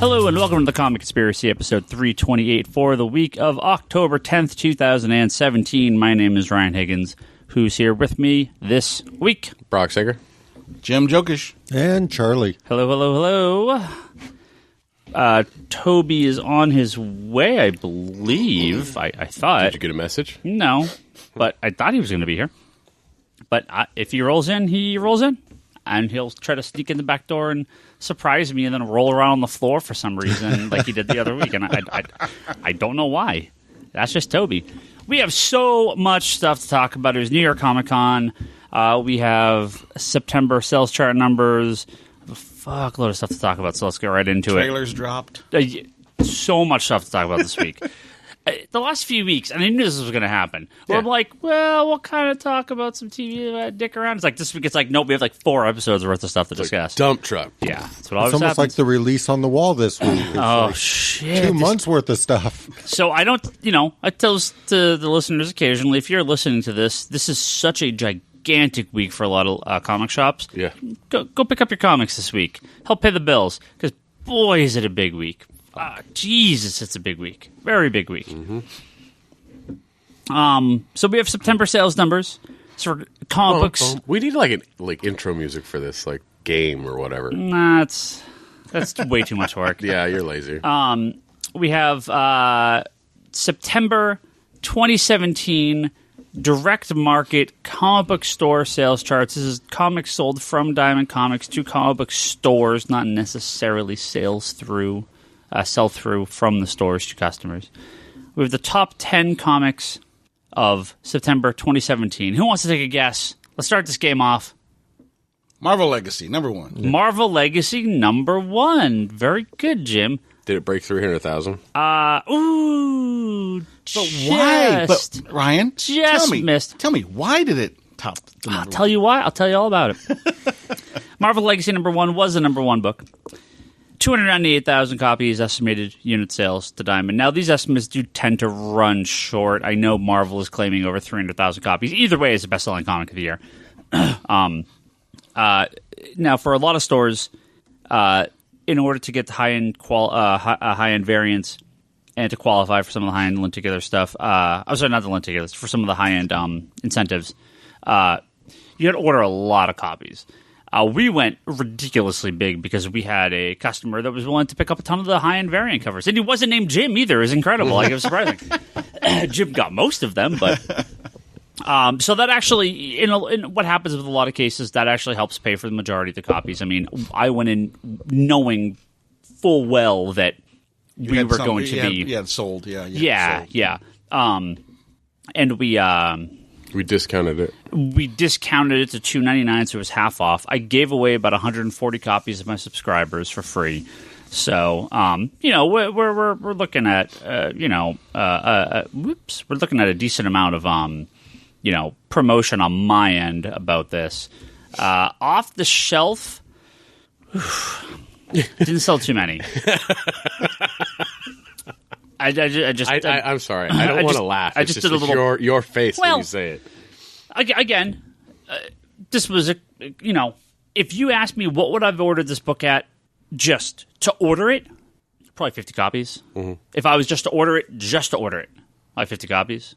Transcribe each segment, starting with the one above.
Hello and welcome to the Comic Conspiracy, episode 328 for the week of October 10th, 2017. My name is Ryan Higgins. Who's here with me this week? Brock Sager. Jim Jokisch. And Charlie. Hello, hello, hello. Toby is on his way, I believe. I thought. Did you get a message? No, but I thought he was going to be here. But if he rolls in, he rolls in. And he'll try to sneak in the back door and surprise me and then roll around on the floor for some reason like he did the other week. And I don't know why. That's just Toby. We have so much stuff to talk about. It was New York Comic Con. We have September sales chart numbers. A fuckload of stuff to talk about, so let's get right into it. Trailers dropped. So much stuff to talk about this week. The last few weeks, and I knew this was going to happen. Where I'm like, well, we'll kind of talk about some TV, dick around. It's like this week. It's like, nope, we have like 4 episodes worth of stuff to discuss. Dump truck. Yeah, that's what always It's almost happens. like the release on the wall this week. It's like Shit! 2 months worth of stuff. So I don't, I tell to the listeners occasionally, if you're listening to this, this is such a gigantic week for a lot of comic shops. Yeah. Go pick up your comics this week. Help pay the bills, because boy, is it a big week. Jesus, it's a big week. Very big week. Mm-hmm. So we have September sales numbers. So for comic books. We need like intro music for this game or whatever. Nah, that's way too much work. Yeah, you're lazy. We have September 2017 direct market comic book store sales charts. This is comics sold from Diamond Comics to comic book stores, not necessarily sell through from the stores to customers. We have the top 10 comics of September 2017. Who wants to take a guess? Let's start this game off. Marvel Legacy, number 1. Yeah. Marvel Legacy, number 1. Very good, Jim. Did it break 300,000? Ooh. But why? But Ryan, just missed. Tell me, why did it top the number I'll tell you why. I'll tell you all about it. Marvel Legacy number 1 was the number 1 book. 298,000 copies estimated unit sales to Diamond. Now, these estimates do tend to run short. I know Marvel is claiming over 300,000 copies. Either way, it's the best-selling comic of the year. Now, for a lot of stores, in order to get the high-end variants and to qualify for some of the high-end lenticular stuff, I'm sorry, not the lenticulars, for some of the high-end incentives, you had to order a lot of copies. We went ridiculously big because we had a customer that was willing to pick up a ton of the high-end variant covers. And he wasn't named Jim either. It was incredible. It was surprising. Jim got most of them, but... so that actually, in what happens with a lot of cases, that actually helps pay for the majority of the copies. I mean, I went in knowing full well that we were going to be... Yeah, sold. Yeah. And we discounted it. We discounted it to $2.99, so it was half off. I gave away about 140 copies of my subscribers for free. So, we're looking at we're looking at a decent amount of promotion on my end about this. Off the shelf, didn't sell too many. I'm sorry. I don't want to laugh. I just did a little. Your face when you say it. Again, this was if you asked me what would I've ordered this book at, just to order it, probably 50 copies. Mm-hmm. If I was just to order it, like 50 copies.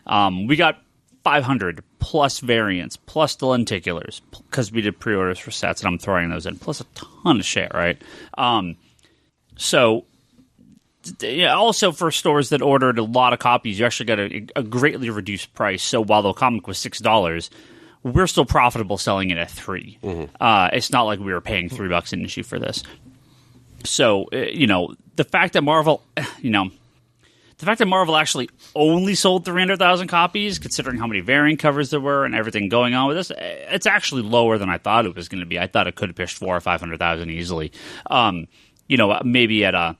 We got 500 plus variants, plus the lenticulars, because we did pre-orders for sets, and I'm throwing those in, plus a ton of shit, right? So. Yeah, also for stores that ordered a lot of copies, you actually got a greatly reduced price. So while the comic was $6, we're still profitable selling it at $3. Mm-hmm. It's not like we were paying $3 an issue for this. So the fact that Marvel, actually only sold 300,000 copies, considering how many variant covers there were and everything going on with this, it's actually lower than I thought it was going to be. I thought it could have pitched 400,000 or 500,000 easily. Maybe at a.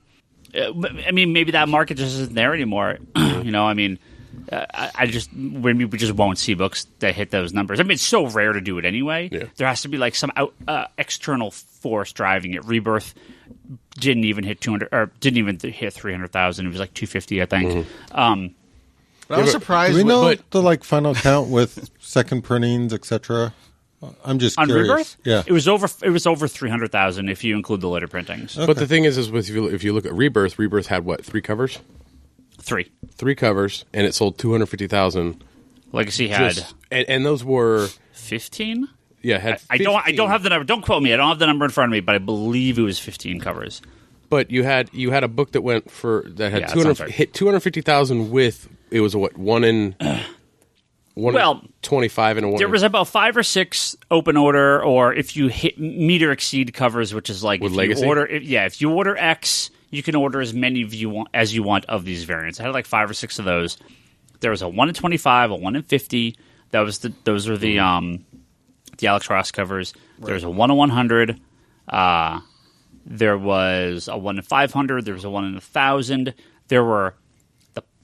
Maybe that market just isn't there anymore. I just we just won't see books that hit those numbers. I mean, it's so rare to do it anyway. Yeah. There has to be like some external force driving it. Rebirth didn't even hit 200 or didn't even hit 300,000. It was like 250, I think. Mm-hmm. But I was surprised. Do we know the final count with second printings, etc.? I'm just On curious. Rebirth? Yeah. It was over 300,000 if you include the later printings. But the thing is if you look at Rebirth had what, 3 covers? 3. 3 covers, and it sold 250,000. Legacy had and those were 15. Yeah, had 15. I don't have the number. Don't quote me. I don't have the number in front of me, but I believe it was 15 covers. But you had a book that went for that had hit 250,000 with it was what 1 in 25 and a 1. There was about 5 or 6 open order, or if you meet or exceed covers, which is like with if Legacy? if you order X, you can order as many as you want of these variants. I had like 5 or 6 of those. There was a 1 in 25, a 1 in 50. Those are the Alex Ross covers. Right. There was a 1 in 100. There was a 1 in 500. There was a 1 in 1,000. There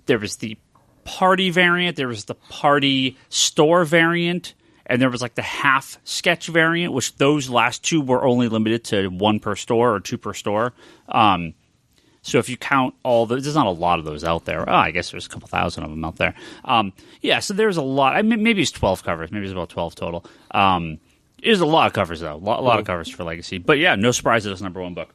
was the party variant. There was the party store variant. And there was like the half sketch variant, which those last 2 were only limited to 1 per store or 2 per store. So if you count all those, there's not a lot of those out there. Oh, I guess there's a couple thousand of them out there. So there's a lot. Maybe it's 12 covers. Maybe it's about 12 total. It is a lot of covers, though. A lot of covers for Legacy. But yeah, no surprise that it's number 1 book.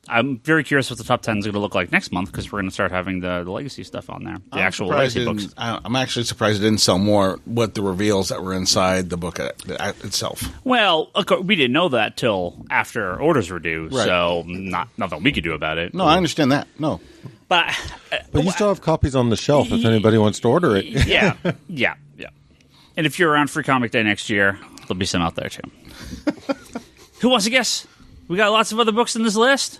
I'm very curious what the top 10 is going to look like next month, because we're going to start having the Legacy stuff on there. The actual Legacy books. I'm actually surprised it didn't sell more with the reveals that were inside the book itself. Well, we didn't know that till after orders were due, right. So nothing we could do about it. No, I understand that. No. But you still have copies on the shelf if anybody wants to order it. Yeah. And if you're around Free Comic Day next year, there'll be some out there, too. Who wants to guess? We got lots of other books in this list.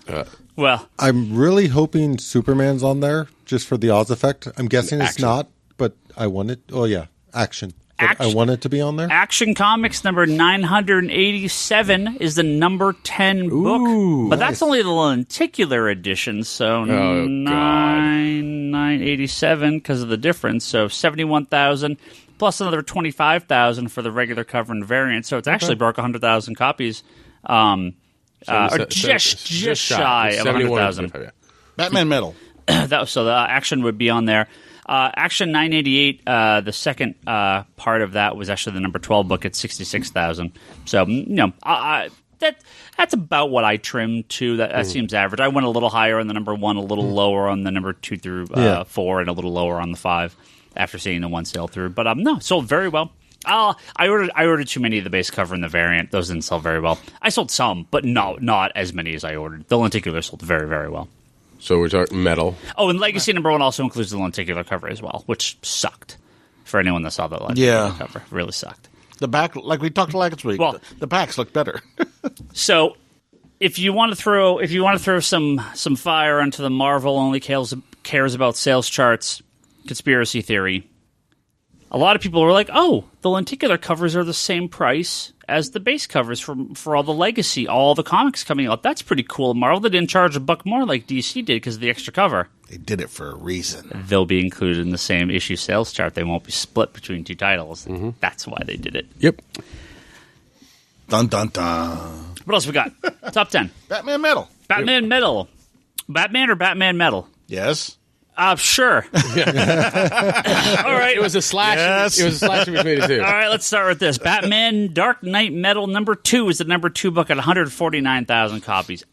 Well, I'm really hoping Superman's on there just for the Oz effect. I'm guessing it's not, but I want it. Oh yeah, Action. I want it to be on there. Action Comics number 987 is the number 10 book, but that's only the lenticular edition. So 987 because of the difference. So 71,000 plus another 25,000 for the regular cover and variant. So it's actually broke 100,000 copies. Just shy of 100,000. Batman Metal. So the Action would be on there. Action 988, the second part of that was actually the number 12 book at 66,000. So, that's about what I trimmed to. That seems average. I went a little higher on the number 1, a little lower on the number 2 through 4, and a little lower on the 5 after seeing the 1 sale through. But no, sold very well. I ordered too many of the base cover and the variant. Those didn't sell very well. I sold some, but not as many as I ordered. The lenticular sold very, very well. So we're talking metal. Oh, and Legacy number 1 also includes the lenticular cover as well, which sucked for anyone that saw the lenticular cover. Really sucked. The back, like we talked last week, the backs look better. So, if you want to throw some fire onto the Marvel only cares about sales charts conspiracy theory, a lot of people were like, "Oh, the lenticular covers are the same price as the base covers for all the Legacy, all the comics coming out. That's pretty cool. Marvel didn't charge $1 more like DC did because of the extra cover. They did it for a reason. They'll be included in the same issue sales chart. They won't be split between 2 titles. Mm-hmm. That's why they did it. Yep. Dun, dun, dun. What else we got? Top 10. Batman Metal. Batman Metal. Batman or Batman Metal? Yes. Sure. All right. It was a slash. Yes. It was a slash between the 2. All right, let's start with this. Batman Dark Knight Metal number 2 is the number 2 book at 149,000 copies.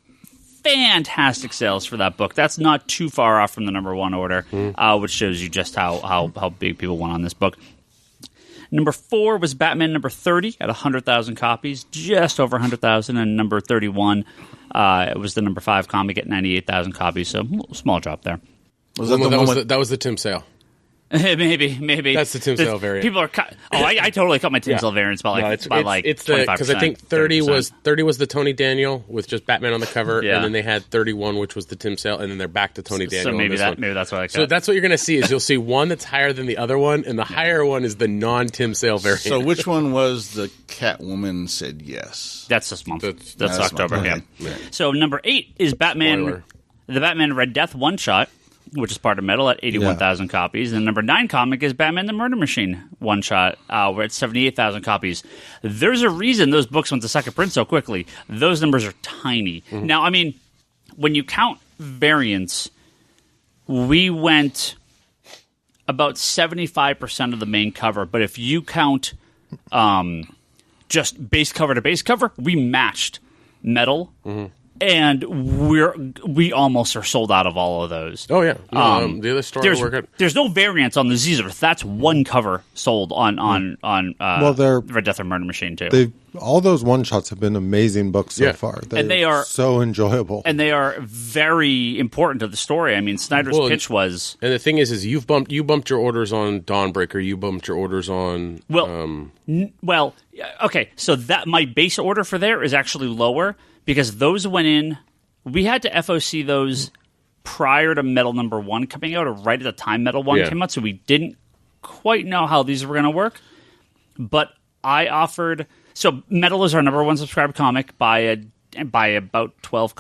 Fantastic sales for that book. That's not too far off from the number 1 order, which shows you just how big people went on this book. Number 4 was Batman number 30 at 100,000 copies, just over 100,000. And number 31 it was the number 5 comic at 98,000 copies, so a small drop there. That was the Tim Sale. Maybe that's the Tim Sale variant. People are I totally cut my Tim Sale variants by like 25%. Because I think 30 was the Tony Daniel with just Batman on the cover, and then they had 31, which was the Tim Sale, and then they're back to Tony Daniel. So maybe that's what I cut. So that's what you're going to see is you'll see one that's higher than the other one, and the higher one is the non-Tim Sale variant. So which one was the Catwoman said yes? That's this month. That's October. Okay. Yeah. So number 8 is Batman. Spoiler. The Batman Red Death one shot, which is part of Metal at 81,000 copies. And the number 9 comic is Batman the Murder Machine one-shot. We're at 78,000 copies. There's a reason those books went to second print so quickly. Those numbers are tiny. Mm-hmm. Now, I mean, when you count variants, we went about 75% of the main cover. But if you count just base cover to base cover. We matched metal. And we almost are sold out of all of those. Oh yeah, the other store there's no variants on the Zizers. That's one cover sold on Red Death or Murder Machine too. All those one shots have been amazing books so far, and they are so enjoyable, and they are very important to the story. I mean, Snyder's pitch was, and the thing is you bumped your orders on Dawnbreaker, you bumped your orders on okay. So that my base order for there is actually lower. Because those went in, we had to FOC those prior to Metal number 1 coming out, or right at the time Metal 1 came out, so we didn't quite know how these were going to work. But I offered, so Metal is our number 1 subscribed comic by about 10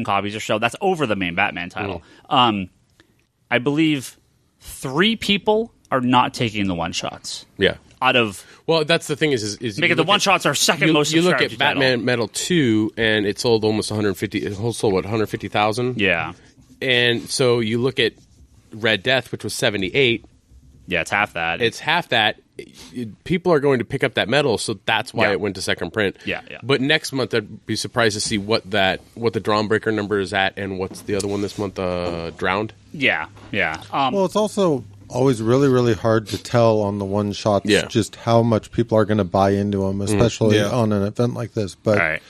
copies or so. That's over the main Batman title. I believe 3 people are not taking the one shots. Yeah. Out of that's the thing is making the one shots our second most. You look at Batman Metal 2, and it sold almost 150. It sold 150,000. Yeah, and so you look at Red Death, which was 78. Yeah, it's half that. It's half that. People are going to pick up that metal, so that's why it went to second print. Yeah. But next month, I'd be surprised to see what the Dawnbreaker number is at, and what's the other one this month? Drowned. Yeah. Well, it's also always really, really hard to tell on the one shots just how much people are going to buy into them, especially on an event like this. But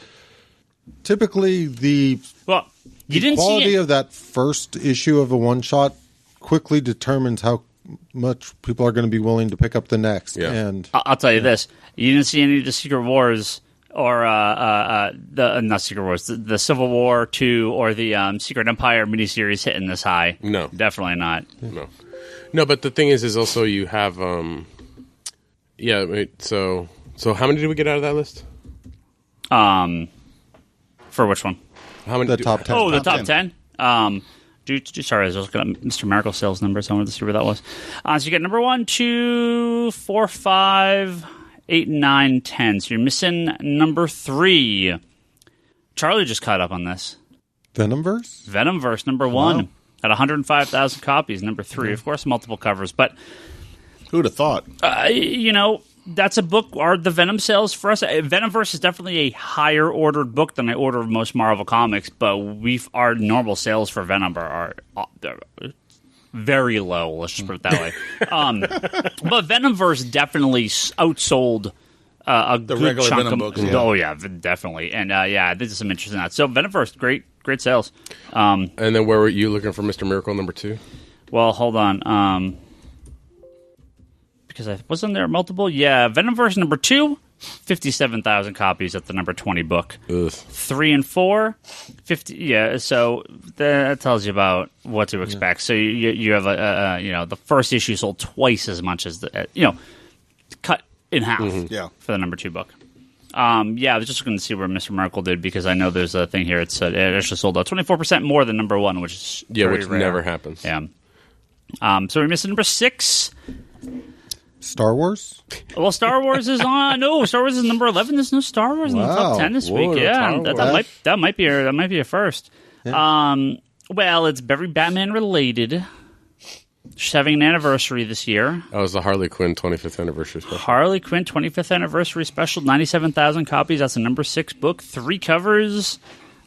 typically, the quality of that first issue of a one shot quickly determines how much people are going to be willing to pick up the next. Yeah. And I'll tell you this: you didn't see any of the Secret Wars or not Secret Wars, the Civil War 2 or the Secret Empire miniseries hitting this high. No, definitely not. No, but the thing is also you have, so how many did we get out of that list? For which one? How many? The top 10. Oh, the top 10? Sorry, I was looking at Mr. Miracle sales numbers. I wanted to see where that was. So you get number 1, 2, 4, 5, 8, 9, 10. So you're missing number 3. Charlie just caught up on this. Venomverse, number 1. At 105,000 copies, number 3. Of course, multiple covers. But who'd have thought? That's a book. Are the Venom sales for us? Venomverse is definitely a higher ordered book than I order of most Marvel comics. But our normal sales for Venom are very low. Let's just put it that way. But Venomverse definitely outsold the regular chunk Venom of books. Oh yeah, definitely. And this is some interest in that. So Venomverse, great sales. And then where were you looking for Mr. Miracle number 2? Well, hold on. Because wasn't there multiple? Yeah, Venomverse number 2, 57,000 copies at the number 20 book. Ugh. 3 and 4, 50. Yeah, so that tells you about what to expect. So you have the first issue sold twice as much as cut in half. For the number 2 book. I was just going to see where Mr. Miracle did, because I know there's a thing here. It said it actually sold out 24% more than number 1, which is which rare. Never happens. Yeah. So we're missing number 6. Star Wars? Well, Star Wars is on. No, Star Wars is number 11. There's no Star Wars in the top 10 this week. Yeah, that might be a first. Yeah. Well, it's very Batman related. She's having an anniversary this year. Oh, it was the Harley Quinn 25th anniversary special. Harley Quinn 25th anniversary special, 97,000 copies. That's a number 6 book, 3 covers.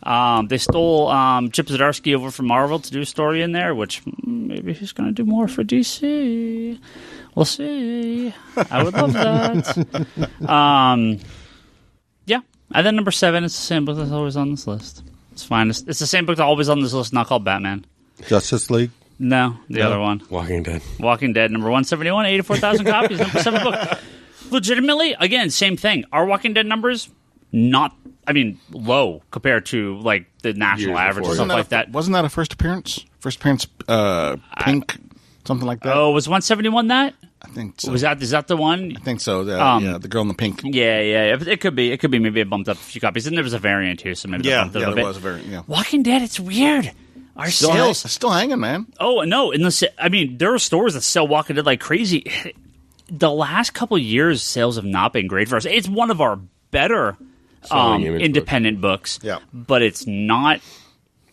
They stole Chip Zdarsky over from Marvel to do a story in there, which maybe he's going to do more for DC. We'll see. I would love that. And then number 7, it's the same book that's always on this list. It's fine. It's the same book that's always on this list, not called Batman. Justice League? No, the other one. Walking Dead, number 171, 84,000 copies, number 7 book. Legitimately, again, same thing. Our Walking Dead numbers, low compared to like the national average and stuff like that. Wasn't that a first appearance? Pink, something like that. Oh, was 171 that? I think so. Is that the one? I think so. The girl in the pink. Yeah. It could be. Maybe it bumped up a few copies, and there was a variant too. So maybe it bumped up a bit. There was a variant. Yeah. Walking Dead, it's weird. Our sales still hanging, man. Oh no! There are stores that sell Walking Dead like crazy. The last couple of years, sales have not been great for us. It's one of our better independent books. Yeah, but it's not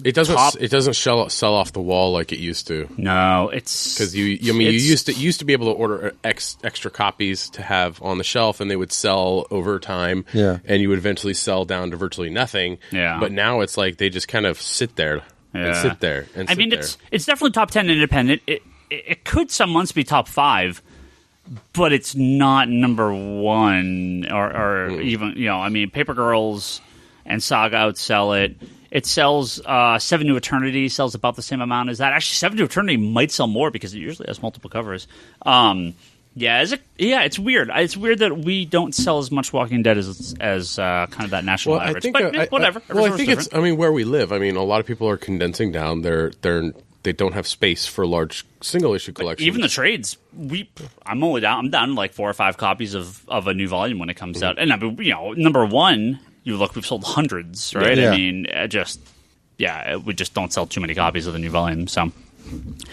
It doesn't sell off the wall like it used to. No, it's because you used to be able to order extra copies to have on the shelf, and they would sell over time. Yeah, and you would eventually sell down to virtually nothing. Yeah, but now it's like they just kind of sit there and sit there. And it's definitely top 10 independent. It could some months be top 5, but it's not number 1 or even Paper Girls and Saga outsell it. It sells 7 to Eternity sells about the same amount as that. Actually, 7 to Eternity might sell more because it usually has multiple covers. It's weird. It's weird that we don't sell as much Walking Dead as kind of that national average. Whatever. I think it's. I mean, where we live. I mean, a lot of people are condensing down. They don't have space for large single issue collections. Even the trades, I'm down like 4 or 5 copies of a new volume when it comes out. And number 1. We've sold hundreds, right? Yeah. I mean, we just don't sell too many copies of the new volume. So,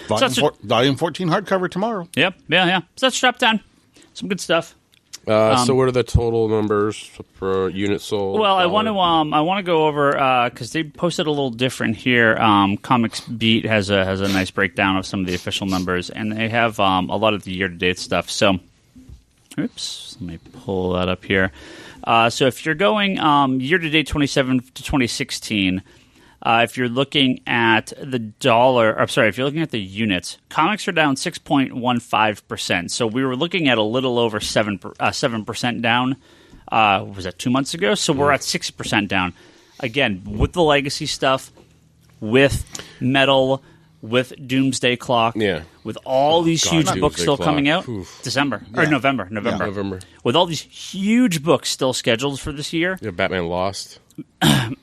volume 14 hardcover tomorrow. Yep, yeah. So that's Strap 10. Some good stuff. So what are the total numbers for units sold? Well, I want to go over because they posted a little different here. Comics Beat has a nice breakdown of some of the official numbers, and they have a lot of the year-to-date stuff. So, let me pull that up here. So if you're going year-to-date 27 to 2016, if you're looking at if you're looking at the units, comics are down 6.15%. So we were looking at a little over 7% down. Was that 2 months ago? So we're at 6% down. Again, with the legacy stuff, with Metal, with Doomsday Clock, with all these huge books still coming out, November. Yeah, November. With all these huge books still scheduled for this year. Yeah, Batman Lost. The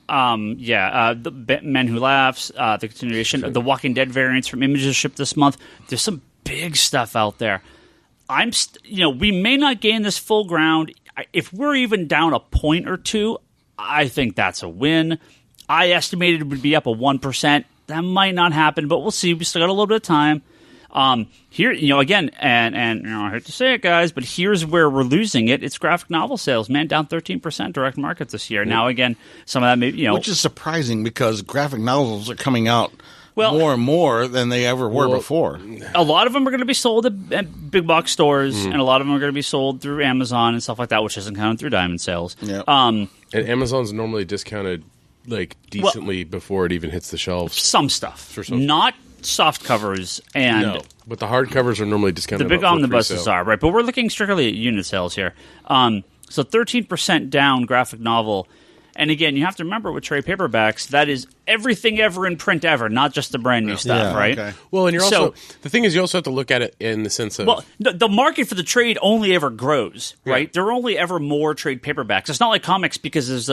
Men Who Laughs, the continuation, the Walking Dead variants from Images shipped this month. There's some big stuff out there. We may not gain this full ground. If we're even down a point or 2, I think that's a win. I estimated it would be up a 1%. That might not happen, but we'll see. We still got a little bit of time. Here, again, and I hate to say it, guys, but here's where we're losing it. It's graphic novel sales, man, down 13% direct market this year. Now, again, some of that may, which is surprising because graphic novels are coming out more and more than they ever were before. A lot of them are going to be sold at big box stores, and a lot of them are going to be sold through Amazon and stuff like that, which isn't counted through Diamond sales. Yep. And Amazon's normally discounted decently before it even hits the shelves. Some stuff. Not soft covers but the hard covers are normally discounted. The big omnibuses are, right? But we're looking strictly at unit sales here. So 13% down graphic novel. And again, you have to remember with trade paperbacks, that is everything ever in print ever, not just the brand new stuff, right? Okay. Well, and the thing is, you also have to look at it in the sense of... Well, the market for the trade only ever grows, right? There are only ever more trade paperbacks. It's not like comics because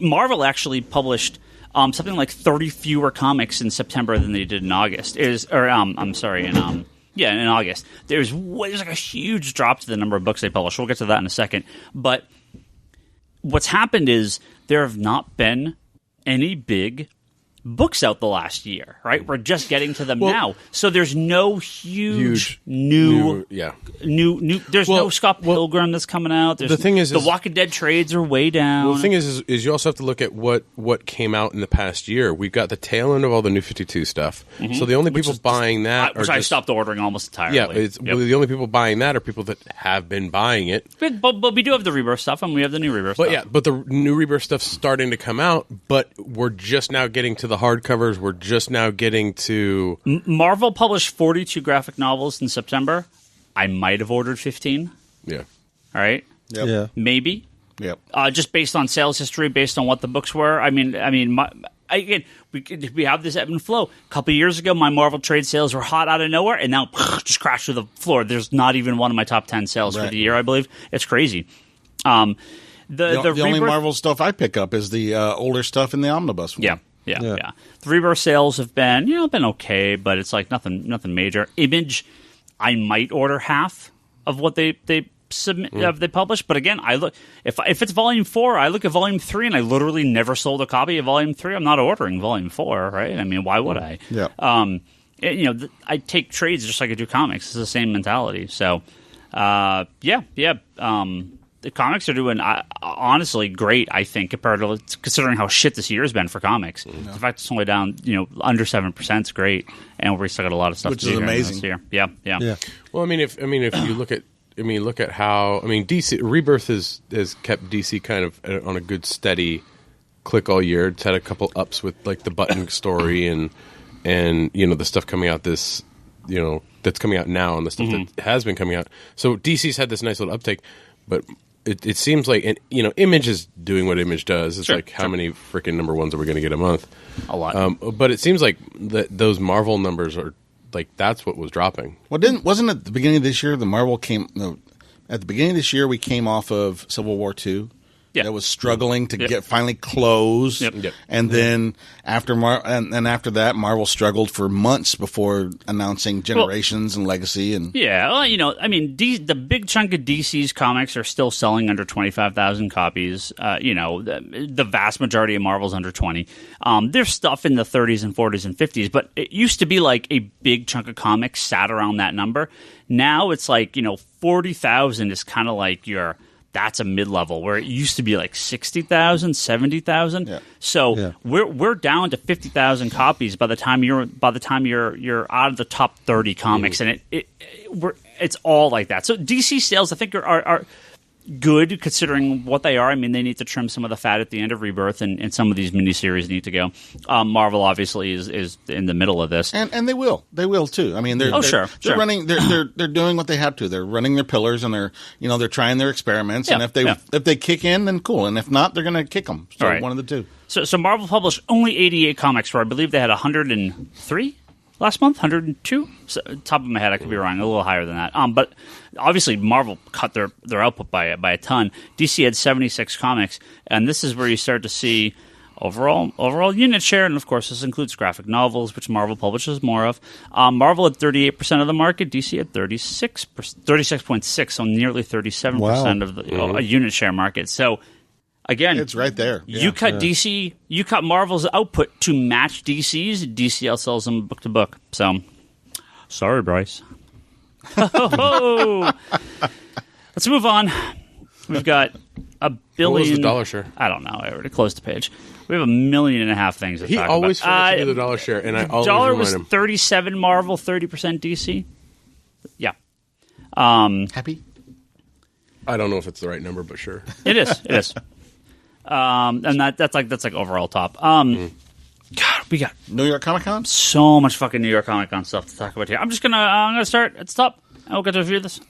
Marvel actually published something like 30 fewer comics in September than they did in August. In August. There's like a huge drop to the number of books they publish. We'll get to that in a second. But what's happened is there have not been any big books out the last year, right? We're just getting to them now. So there's no huge new. There's no Scott Pilgrim that's coming out. The thing is, the Walking Dead trades are way down. Well, the thing is you also have to look at what came out in the past year. We've got the tail end of all the New 52 stuff. Mm-hmm. So the only people buying that I stopped ordering almost entirely. Yeah, the only people buying that are people that have been buying it. But we do have the Rebirth stuff, and we have the new Rebirth stuff. But the new Rebirth stuff's starting to come out, but we're just now getting to the hardcovers. We're just now getting to... Marvel published 42 graphic novels in September. I might have ordered 15. Yeah. All right? Yep. Yeah. Maybe. Yep. Just based on sales history, based on what the books were. Again, we have this ebb and flow. A couple of years ago, my Marvel trade sales were hot out of nowhere, and now just crashed to the floor. There's not even one of my top 10 sales for the year, I believe. It's crazy. The only Marvel stuff I pick up is the older stuff in the omnibus one. Yeah. The Rebirth sales have been okay, but it's like nothing major. Image, I might order half of what they submit they publish, but again, I look if it's volume 4, I look at volume 3, and I literally never sold a copy of volume 3. I'm not ordering volume 4, right? I mean, why would I? Yeah. I take trades just like I do comics. It's the same mentality. So, the the comics are doing honestly great, I think, compared to considering how shit this year has been for comics. The fact it's only down, under 7% is great, and we still got a lot of stuff which to do is amazing. this year. Yeah. Well, if you look at how DC Rebirth has kept DC kind of on a good steady click all year. It's had a couple ups with like the Button story and the stuff coming out this that's coming out now and the stuff that has been coming out. So DC's had this nice little uptake, but it seems like Image is doing what Image does. It's how many freaking number ones are we going to get a month? A lot. But it seems like those Marvel numbers are like that's what was dropping. Well, wasn't it at the beginning of this year the Marvel came? No, at the beginning of this year we came off of Civil War II. Yeah. That was struggling to get finally close, and then after that, Marvel struggled for months before announcing Generations and Legacy. And the big chunk of DC's comics are still selling under 25,000 copies. The vast majority of Marvel's under 20. There's stuff in the 30s and 40s and 50s, but it used to be like a big chunk of comics sat around that number. Now it's like 40,000 is kind of like that's a mid-level where it used to be like 60,000, 70,000. Yeah. So we're down to 50,000 copies by the time you're out of the top 30 comics, and it's all like that. So DC sales, I think, are good considering what they are. I mean, they need to trim some of the fat at the end of Rebirth, and some of these miniseries need to go. Marvel obviously is in the middle of this, and they will too. I mean, they're running, they're doing what they have to. They're running their pillars, and they're trying their experiments. And if they kick in, then cool. And if not, they're going to kick them. So one of the two. So Marvel published only 88 comics, where I believe they had 103. Last month, 102? So, top of my head, I could be wrong. A little higher than that. But obviously, Marvel cut their output by a ton. DC had 76 comics, and this is where you start to see overall unit share, and of course, this includes graphic novels, which Marvel publishes more of. Marvel had 38% of the market. DC had 36.6, so nearly 37% of the unit share market. So. Again, it's right there. You cut DC, you cut Marvel's output to match DC's. DC outsells them book to book. So, sorry, Bryce. Let's move on. We've got a billion. What was the dollar share? I don't know. I already closed the page. We have 1.5 million things to talk about. He always forgets to do the dollar share, and I always dollar remind him. Was 37 Marvel, 30% DC. Yeah. Happy? I don't know if it's the right number, but sure. It is. It is. And that's like overall top. God, we got New York Comic Con. So much fucking New York Comic Con stuff to talk about here. I'm gonna start at the top. I'll get to review this.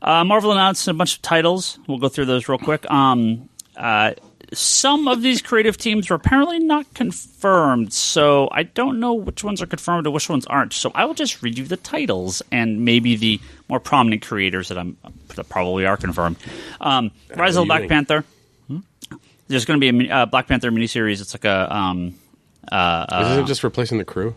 Marvel announced a bunch of titles. We'll go through those real quick. Some of these creative teams were apparently not confirmed, so I don't know which ones are confirmed and which ones aren't. So I will just read you the titles and maybe the more prominent creators that probably are confirmed. Rise of the Black Panther. There's going to be a Black Panther miniseries. It's like isn't it just replacing the crew?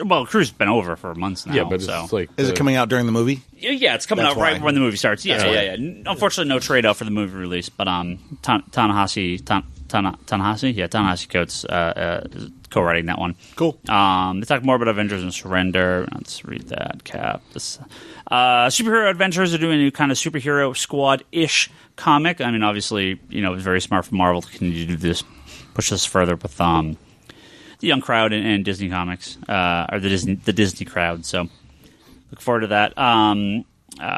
Well, the crew's been over for months now. Yeah, but it's like... Is it coming out during the movie? Yeah, it's coming out right when the movie starts. Yeah. Unfortunately, no trade out for the movie release, but Ta-Nehisi Coates co-writing that one. Cool. They talk more about Avengers and Surrender. Let's read that. Cap. Superhero Adventures are doing a new kind of superhero squad-ish comic. I mean, obviously, it's very smart for Marvel to continue to do this, push this further with the young crowd and Disney Comics, or the Disney crowd. So, look forward to that.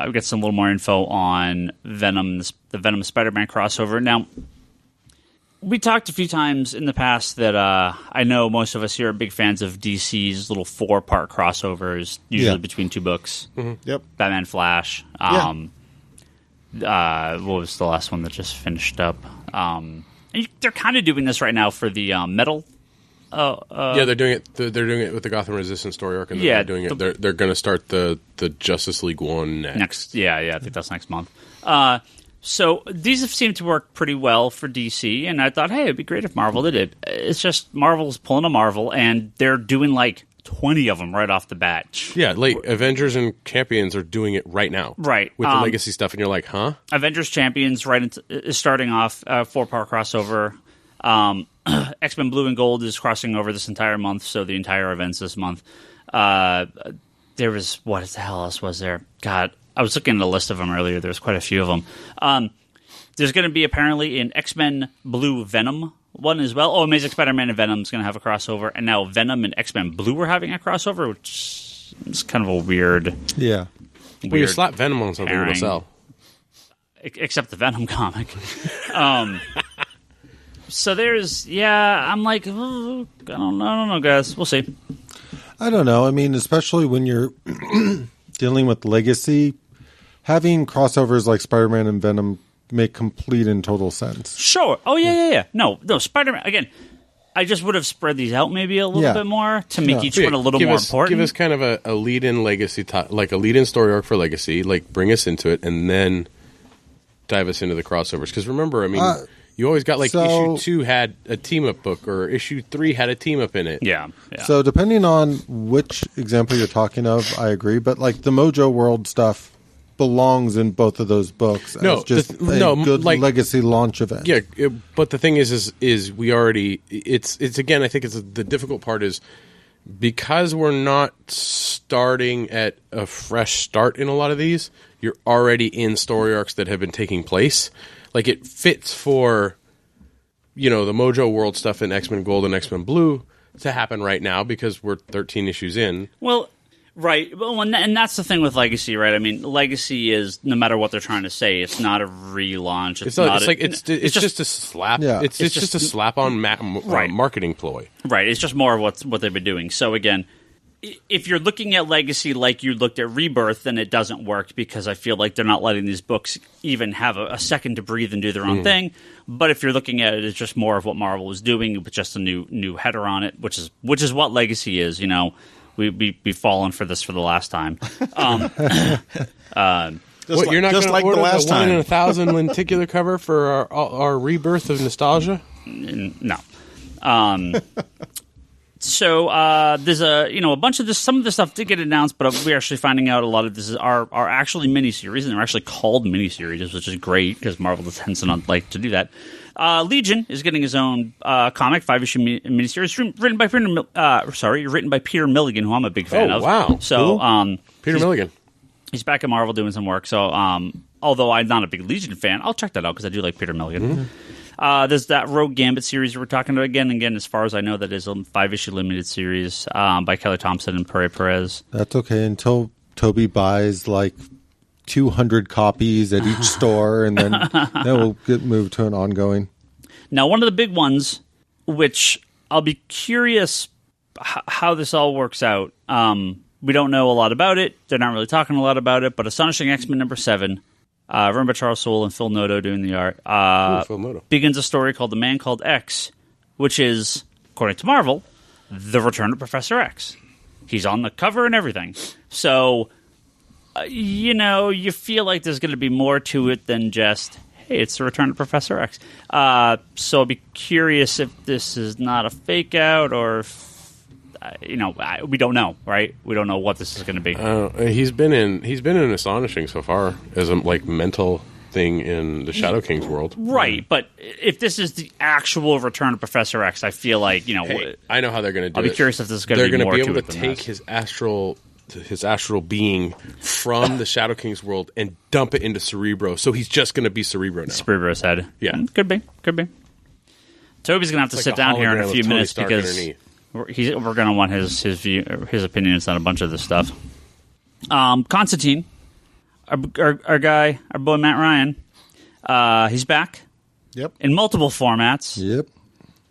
We got some little more info on Venom, the Venom Spider-Man crossover. Now, we talked a few times in the past that I know most of us here are big fans of DC's little 4-part crossovers, usually between 2 books. Mm-hmm. Yep. Batman, Flash. What was the last one that just finished up? And they're kind of doing this right now for the Metal. They're doing it. They're doing it with the Gotham Resistance story arc, and they're doing it. They're going to start the Justice League one next. I think that's next month. So these have seemed to work pretty well for DC, and I thought, hey, it'd be great if Marvel did it. It's just Marvel's pulling a Marvel, and they're doing like 20 of them right off the bat. Yeah, Avengers and Champions are doing it right now. Right. With the legacy stuff, and you're like, huh? Avengers Champions is starting off 4-part crossover. X-Men Blue and Gold is crossing over this entire month, so the entire events this month. There was, what the hell else was there? God, I was looking at a list of them earlier. There's quite a few of them. There's going to be apparently an X-Men Blue Venom one as well. Oh, Amazing Spider-Man and Venom's going to have a crossover, and now Venom and X-Men Blue are having a crossover, which is kind of a weird. Yeah. Well, you slap Venom on something, it'll sell. Except the Venom comic. So there's, I'm like, I don't know, guys. We'll see. I don't know. I mean, especially when you're dealing with legacy, having crossovers like Spider-Man and Venom make complete and total sense. Sure. Oh, yeah. No, Spider-Man, again, I just would have spread these out maybe a little bit more to make each one a little more important. Give us kind of a lead-in legacy, like a lead-in story arc for legacy, like bring us into it, and then dive us into the crossovers. Because remember, I mean, you always got issue 2 had a team-up book, or issue 3 had a team-up in it. Yeah. So depending on which example you're talking of, I agree. But like the Mojo World stuff belongs in both of those books. As just a good legacy launch event. Yeah, but the thing is we already it's again. I think it's the difficult part is because we're not starting at a fresh start in a lot of these. You're already in story arcs that have been taking place. Like, it fits for, the Mojo World stuff in X-Men Gold and X-Men Blue to happen right now because we're 13 issues in. Well, right. Well, and that's the thing with Legacy, right? I mean, Legacy is, no matter what they're trying to say, it's not a relaunch. It's just a slap. Yeah. It's just a slap on marketing ploy. Right. It's just more of what they've been doing. So, again, if you're looking at Legacy like you looked at Rebirth, then it doesn't work because I feel like they're not letting these books even have a second to breathe and do their own thing. But if you're looking at it as just more of what Marvel was doing with just a new header on it, which is what Legacy is, we've fallen for this for the last time. You're not going to order the 1 in 1,000 lenticular cover for our Rebirth of nostalgia? No. So there's a bunch of this. Some of this stuff did get announced, but we're actually finding out a lot of this are actually miniseries, and they're actually called miniseries, which is great because Marvel tends to not like to do that. Legion is getting his own comic, 5-issue miniseries written by Peter Milligan, who I'm a big fan of. Wow! So Peter Milligan, he's back at Marvel doing some work. So although I'm not a big Legion fan, I'll check that out because I do like Peter Milligan. Mm-hmm. There's that Rogue Gambit series we're talking about again. As far as I know, that is a 5-issue limited series by Kelly Thompson and Perez. That's okay until Toby buys like 200 copies at each store, and then we'll get moved to an ongoing. Now, one of the big ones, which I'll be curious how this all works out. We don't know a lot about it. They're not really talking a lot about it, but Astonishing X-Men number 7. Written by Charles Soule and Phil Noto doing the art. Phil Noto. Begins a story called The Man Called X, which is, according to Marvel, the return of Professor X. He's on the cover and everything. So, you feel like there's going to be more to it than just, hey, it's the return of Professor X. So I'll be curious if this is not a fake out or if, we don't know, right? We don't know what this is going to be. He's been in Astonishing so far as a mental thing in the Shadow King's world, right? But if this is the actual return of Professor X, I feel like Hey, I know how they're going to do it. I'll be curious if this is going to be more to it. They're going to be able to take his astral being from the Shadow King's world and dump it into Cerebro, so he's just going to be Cerebro now. Cerebro's head, yeah, could be. Toby's going to have to sit down here in a few minutes because we're going to want his opinions on a bunch of this stuff. Constantine, our guy, our boy Matt Ryan, he's back. Yep. In multiple formats. Yep.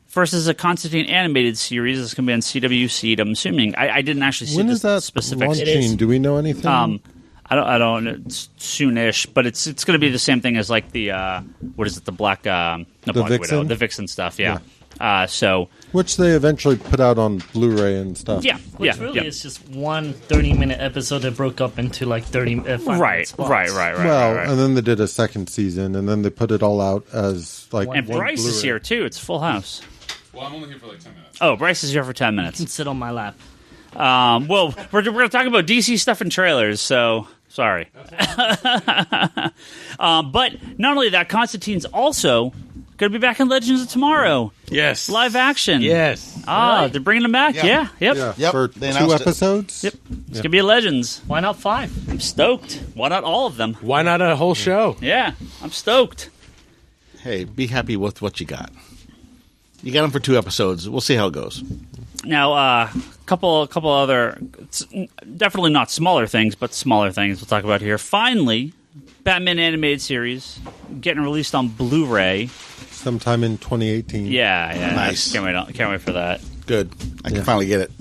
First is a Constantine animated series. It's going to be on CW Seed. I'm assuming. I didn't actually see the specifics. Launching? Do we know anything? I don't. It's soonish, but it's going to be the same thing as like the the Black the Vixen? Widow, the Vixen stuff. Yeah. Which they eventually put out on Blu-ray and stuff. Yeah, Which really is just one 30-minute episode that broke up into like 30 right. And then they did a second season, and then they put it all out as like and one Bryce Blu-ray. is here too. It's Full House. Well, I'm only here for like 10 minutes. Oh, Bryce is here for 10 minutes. Sit on my lap. Well, we're going to talk about DC stuff and trailers, so sorry. But not only that, Constantine's also Going to be back in Legends of Tomorrow. Yes. Live action. Yes. Really? They're bringing them back? Yeah. Yep. For 2 episodes? Yep. It's going to be a Legends. Why not 5? I'm stoked. Why not all of them? Why not a whole show? Yeah, I'm stoked. Hey, be happy with what you got. You got them for 2 episodes. We'll see how it goes. Now, a couple other, definitely not smaller things, but smaller things we'll talk about here. Finally, Batman animated series getting released on Blu-ray sometime in 2018. Yeah. Nice. Can't wait for that. Good. I can finally get it.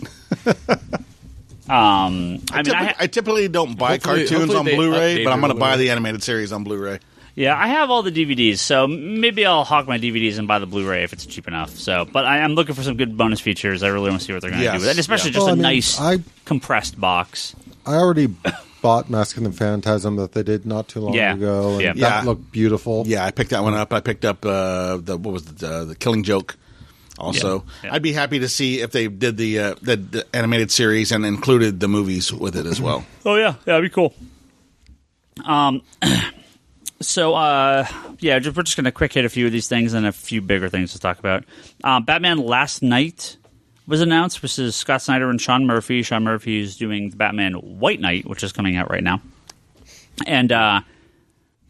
I typically don't buy cartoons on Blu-ray, but I'm going to buy the animated series on Blu-ray. Yeah, I have all the DVDs, so maybe I'll hawk my DVDs and buy the Blu-ray if it's cheap enough. But I'm looking for some good bonus features. I really want to see what they're going to do with it, especially just a nice compressed box. I already bought Mask and the Phantasm that they did not too long ago. And that looked beautiful. Yeah, I picked that one up. I picked up the Killing Joke. Also, I'd be happy to see if they did the animated series and included the movies with it as well. Oh yeah, that'd be cool. So, we're just going to quick hit a few of these things and a few bigger things to talk about. Batman Last Night was announced, which is Scott Snyder and Sean Murphy. Sean Murphy is doing the Batman White Knight, which is coming out right now. And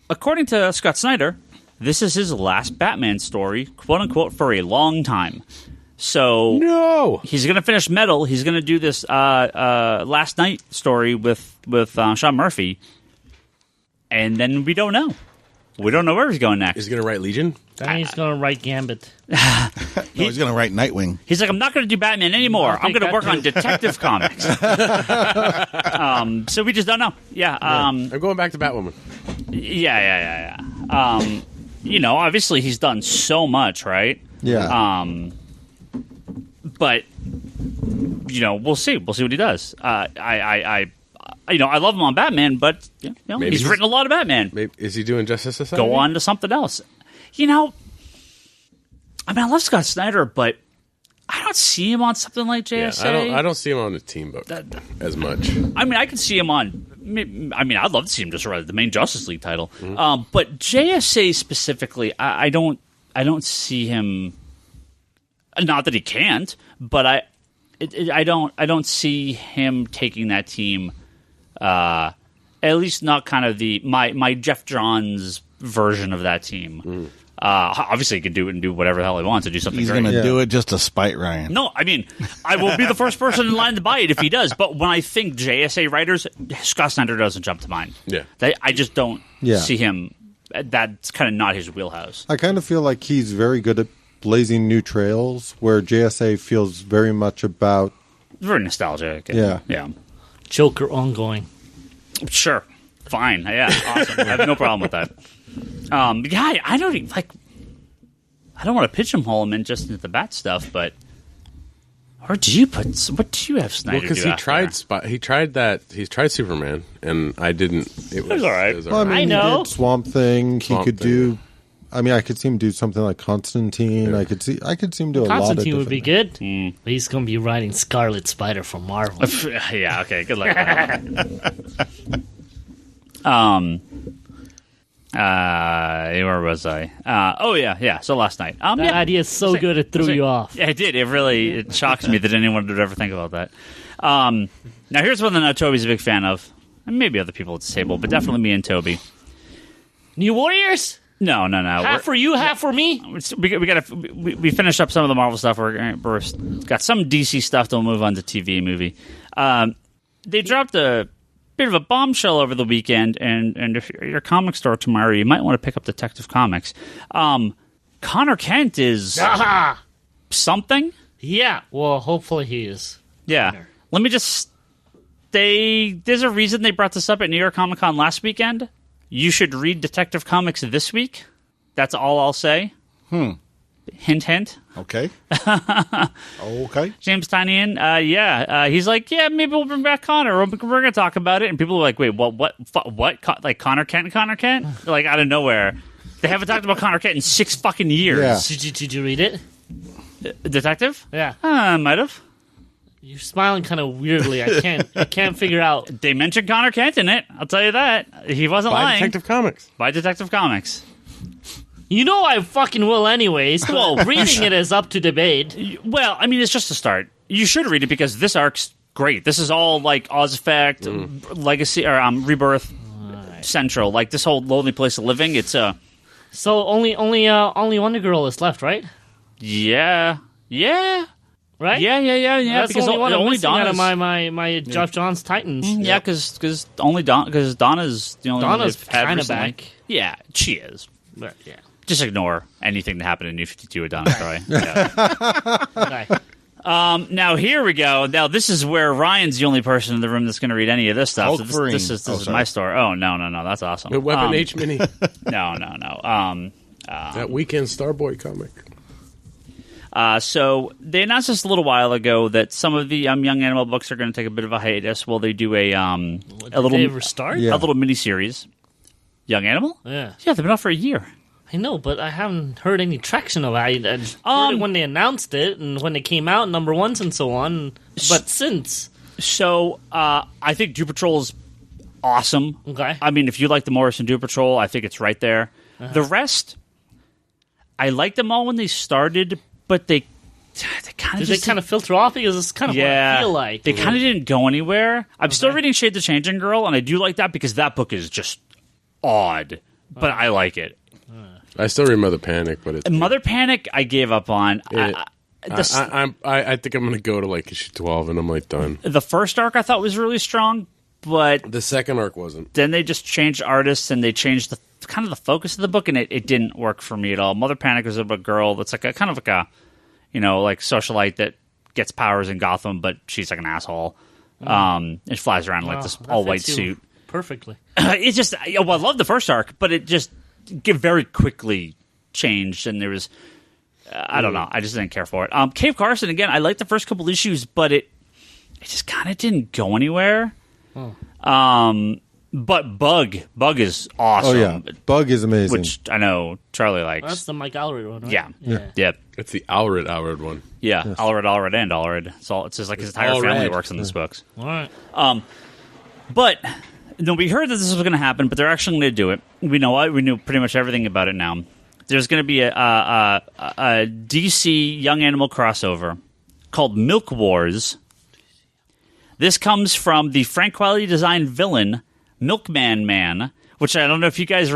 according to Scott Snyder, this is his last Batman story, quote-unquote, for a long time. So he's going to finish Metal. He's going to do this Last Night story with Sean Murphy. And then we don't know. We don't know where he's going next. Is he going to write Legion? Then he's going to write Gambit. He's going to write Nightwing. He's like, I'm not going to do Batman anymore. I'm going to work on Detective Comics. So we just don't know. Yeah. I'm going back to Batwoman. Yeah. Obviously he's done so much, right? Yeah. But, we'll see. We'll see what he does. I love him on Batman, but he's written a lot of Batman. Is he doing Justice Society? Go on to something else. I love Scott Snyder, but I don't see him on something like JSA. Yeah, I don't see him on the team book as much. I could see him on. I'd love to see him just write the main Justice League title. Mm-hmm. But JSA specifically, I don't see him. Not that he can't, but I don't see him taking that team. At least not kind of my Jeff Johns version of that team. Obviously, he can do it and do whatever the hell he wants to do something. He's going to do it just to spite Ryan. No, I will be the first person in line to buy it if he does. But when I think JSA writers, Scott Snyder doesn't jump to mind. Yeah, I just don't see him. That's kind of not his wheelhouse. I kind of feel like he's very good at blazing new trails, where JSA feels very much about very nostalgic. Yeah. Joker ongoing. Sure. Fine. Yeah. Awesome. I have no problem with that. I don't even, I don't want to pigeonhole him in just into the Bat stuff, but what do you have Snyder do? Because he tried Superman, and I didn't. It was all right. I know. He did Swamp Thing. He could do. I could see him do something like Constantine. Yeah. I could see him do a lot of Constantine would be good. But he's going to be writing Scarlet Spider for Marvel. Yeah, okay. Good luck with that. Where was I? So Last Night. That idea is so good it threw you off. Yeah, it did. It shocks me that anyone would ever think about that. Now, here's one that I know Toby's a big fan of. And maybe other people at the table, but definitely me and Toby. New Warriors? No. Half for you, half for me. We finished up some of the Marvel stuff. We're got some DC stuff. Then we'll move on to TV and movie. They dropped a bit of a bombshell over the weekend, and if you're at your comic store tomorrow, you might want to pick up Detective Comics. Connor Kent is something. Yeah. Well, hopefully he is. Yeah. Let me just. There's a reason they brought this up at New York Comic Con last weekend. You should read Detective Comics this week. That's all I'll say. Hint, hint. Okay. Okay. James Tynion, he's like, maybe we'll bring back Connor. We're going to talk about it. And people are like, wait, what? Like Connor Kent? Like, out of nowhere. They haven't talked about Connor Kent in 6 fucking years. Yeah. Did you read it? Detective? Yeah. I might have. You're smiling kind of weirdly. I can't figure out. They mentioned Connor Kent in it. I'll tell you that. He wasn't lying. Detective Comics. Buy Detective Comics. You know I fucking will anyways. Well, reading it is up to debate. Well, I mean, it's just a start. You should read it because this arc's great. This is all like Oz Effect, Legacy, or Rebirth Central. Like this whole Lonely Place of Living. It's So only Wonder Girl is left, right? Yeah. Right? Yeah. That's because only Donna out of my Geoff Johns Titans. Yeah, because Donna's the only Donna's kind of back. Yeah, she is. But yeah. Just ignore anything that happened in New 52 with Donna Troy. Okay. Now here we go. Now this is where Ryan's the only person in the room that's going to read any of this stuff. So this is my story. Oh no, that's awesome. The Weapon H mini. No. That Weekend Starboy comic. So they announced this a little while ago that some of the Young Animal books are going to take a bit of a hiatus while they do a little miniseries. Young Animal? Yeah, they've been out for a year. I know, but I haven't heard any traction of it. I heard it when they announced it and when they came out, number ones and so on. But since. So, I think Doom Patrol is awesome. Okay. I mean, if you like the Morrison Doom Patrol, I think it's right there. Uh-huh. The rest, I liked them all when they started, but they kind of filter off because it's kind of what I feel like. They kind of didn't go anywhere. I'm still reading Shade the Changing Girl, and I do like that because that book is just odd, but I like it. I still read Mother Panic, but it's Mother Panic I gave up on. I think I'm going to go to like issue 12 and I'm like done. The first arc I thought was really strong, but the second arc wasn't. Then they just changed artists and they changed the kind of the focus of the book, and it didn't work for me at all. Mother Panic was about a girl that's like a kind of like a, like socialite that gets powers in Gotham, but she's like an asshole. It flies around like this all white suit perfectly. It just I love the first arc, but it just very quickly changed, and there was I don't know. I just didn't care for it. Cave Carson, again, I liked the first couple issues, but it just kind of didn't go anywhere. But Bug is awesome. Oh yeah, Bug is amazing. Which I know Charlie likes. That's the Mike Allred one, right? Yeah. It's the Allred one. Yeah, yes. Allred, and Allred. It's just like his entire family works on these books. All right. But we heard that this was going to happen, but they're actually going to do it. We knew pretty much everything about it now. There's going to be a DC Young Animal crossover called Milk Wars. This comes from the Frank Quitely designed villain Milkman Man, which I don't know if you guys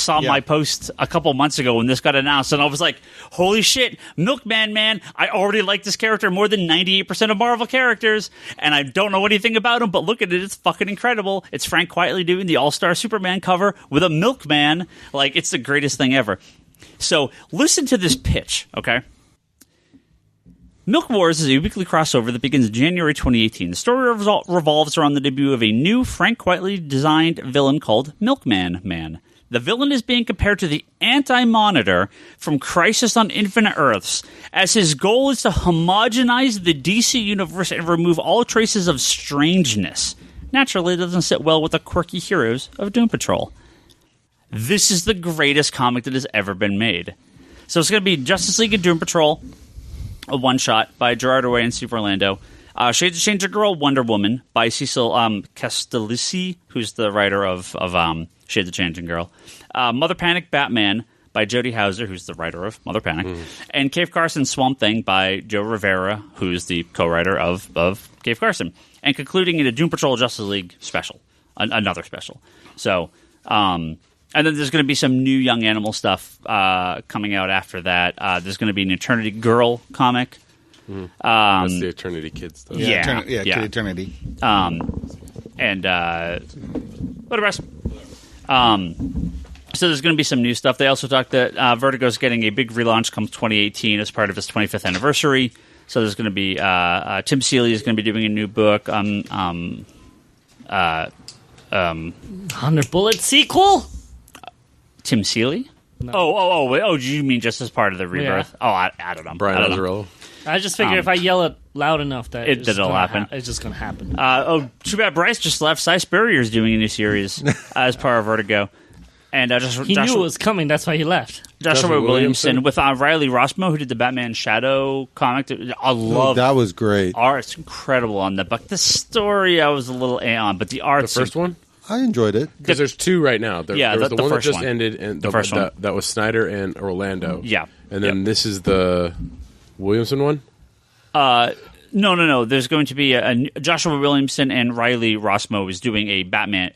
saw my post a couple months ago when this got announced, and I was like, holy shit, Milkman Man, I already like this character more than 98% of Marvel characters, and I don't know anything about him, but look at it, it's fucking incredible. It's Frank Quitely doing the All-Star Superman cover with a Milkman. Like, it's the greatest thing ever. So, listen to this pitch, okay? Milk Wars is a weekly crossover that begins in January 2018. The story revolves around the debut of a new Frank Quitely designed villain called Milkman Man. The villain is being compared to the Anti-Monitor from Crisis on Infinite Earths, as his goal is to homogenize the DC universe and remove all traces of strangeness. Naturally, it doesn't sit well with the quirky heroes of Doom Patrol. This is the greatest comic that has ever been made. So it's going to be Justice League and Doom Patrol, a one-shot by Gerard Way and Steve Orlando. Shades of Change a Girl, Wonder Woman by Cecil Castellisi, who's the writer of Shades of Changing Girl. Mother Panic, Batman by Jody Houser, who's the writer of Mother Panic. And Cave Carson, Swamp Thing by Joe Rivera, who's the co-writer of Cave Carson. And concluding in a Doom Patrol Justice League special, another special. So, and then there's going to be some new Young Animal stuff coming out after that. There's going to be an Eternity Girl comic. That's the Eternity Kid stuff. Kid Eternity. And what the rest? So there's going to be some new stuff. They also talked that Vertigo's getting a big relaunch come 2018 as part of its 25th anniversary. So there's going to be Tim Seeley is going to be doing a new book. 100 Bullet sequel? Tim Seeley? No. Oh, do you mean just as part of the Rebirth? Yeah. I don't know. Brian Azzarello. I just figure if I yell it loud enough that it'll happen. It's just going to happen. Too bad Bryce just left. Cy Spurrier is doing a new series as part of Vertigo. And he knew it was coming. That's why he left. Joshua Williamson with Riley Rossmo, who did the Batman Shadow comic. I love that. Was great. Art's incredible on that book. The story I was a little on, but the art. The first one. I enjoyed it. Because there's 2 right now. There was the one that just ended, and the first one. That was Snyder and Orlando. Yeah. And then this is the Williamson one? No. There's going to be Joshua Williamson and Riley Rossmo is doing a Batman.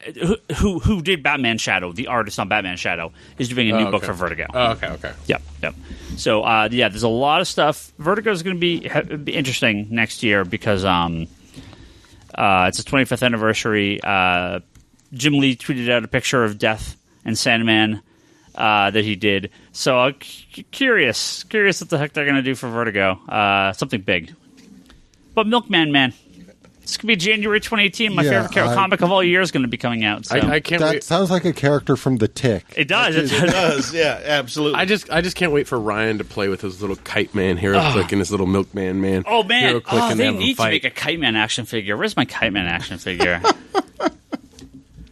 Who did Batman Shadow? The artist on Batman Shadow is doing a new book for Vertigo. Oh, okay. Yep. So there's a lot of stuff. Vertigo is going to be interesting next year because it's its 25th anniversary. Jim Lee tweeted out a picture of Death and Sandman that he did. So I'm curious what the heck they're going to do for Vertigo. Something big. But Milkman Man. It's going to be January 2018. My favorite comic of all year is going to be coming out. So. I can't wait. That sounds like a character from The Tick. It does. It does. Yeah, absolutely. I just can't wait for Ryan to play with his little Kite Man hero click and his little Milkman Man. Oh, man. Hero click and they have need fight. to make a Kite Man action figure. Where's my Kite Man action figure?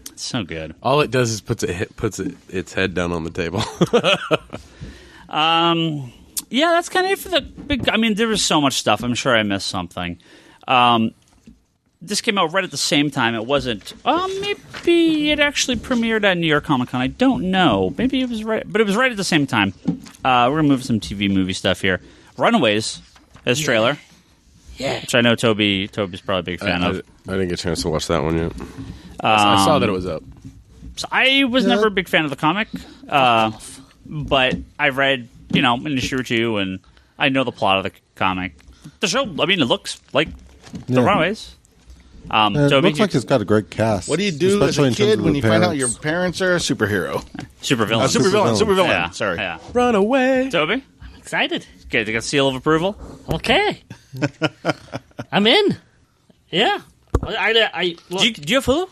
It's so good. All it does is puts its head down on the table. Yeah, that's kind of it for the big... I mean, there was so much stuff. I'm sure I missed something. This came out right at the same time. It wasn't... maybe it actually premiered at New York Comic Con. I don't know. Maybe it was right... But it was right at the same time. We're going to move some TV movie stuff here. Runaways as trailer. Yeah. Which I know Toby's probably a big fan of. I didn't get a chance to watch that one yet. I saw that it was up. So I was never a big fan of the comic. But I read... an issue or 2, and I know the plot of the comic. The show, I mean, it looks like The Runaways. It looks like it's got a great cast. What do you do as a kid when you find out your parents are a superhero? Supervillain. Supervillain. Yeah. Sorry. Yeah. Run away. Toby? I'm excited. Okay, they got seal of approval? Okay. I'm in. Yeah. I look, Do you have Hulu?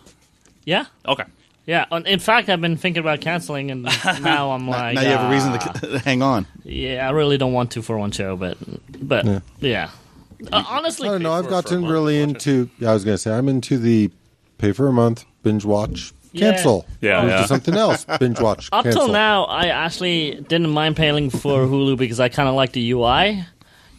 yeah. Okay. Yeah, in fact, I've been thinking about canceling, and now I'm like... Now you have a reason to hang on. Yeah, I really don't want to for one show, but yeah. Honestly... I don't know, I've gotten really into... Yeah, I was going to say, I'm into the pay for a month, binge watch, cancel. Yeah. Move to something else, binge watch, Up cancel. till now, I actually didn't mind paying for Hulu because I kind of like the UI,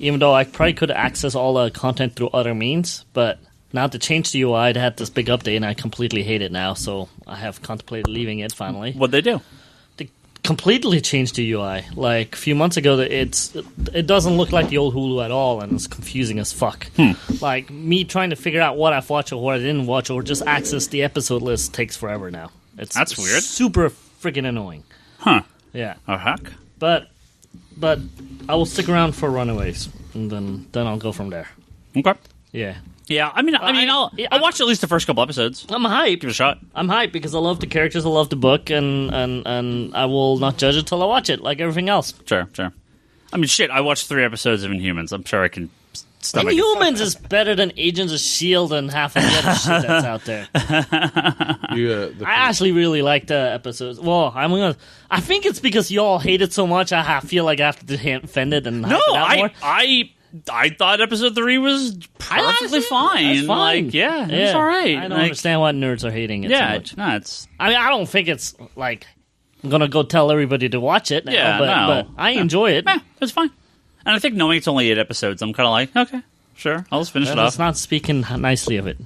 even though I probably could access all the content through other means, but... Now to change the UI, they had this big update, and I completely hate it now, so I have contemplated leaving it finally. What'd they do? They completely changed the UI. Like, a few months ago, it doesn't look like the old Hulu at all, and it's confusing as fuck. Like, me trying to figure out what I've watched or what I didn't watch, or just access the episode list takes forever now. That's weird. Super freaking annoying. Huh. Yeah. Oh, heck. But I will stick around for Runaways, and then I'll go from there. Okay. Yeah. Yeah, I'll watch at least the first couple episodes. I'm hyped. Give it a shot. I'm hyped because I love the characters, I love the book, and I will not judge it till I watch it, like everything else. Sure. I mean, shit, I watched 3 episodes of Inhumans. I'm sure I can stomach it. Inhumans is better than Agents of S.H.I.E.L.D. and half of the other shit that's out there. I actually really like the episodes. Well, I think it's because y'all hate it so much, I feel like I have to defend it and hype it out more. I thought episode 3 was perfectly fine. That's fine. Like, yeah, it's all right. I don't understand why nerds are hating it so much. No, it's... I mean, I don't think it's like I'm gonna go tell everybody to watch it. Now, but I enjoy it. It's fine. And I think knowing it's only 8 episodes, I'm kind of like, okay, sure, I'll just finish it off. It's not speaking nicely of it.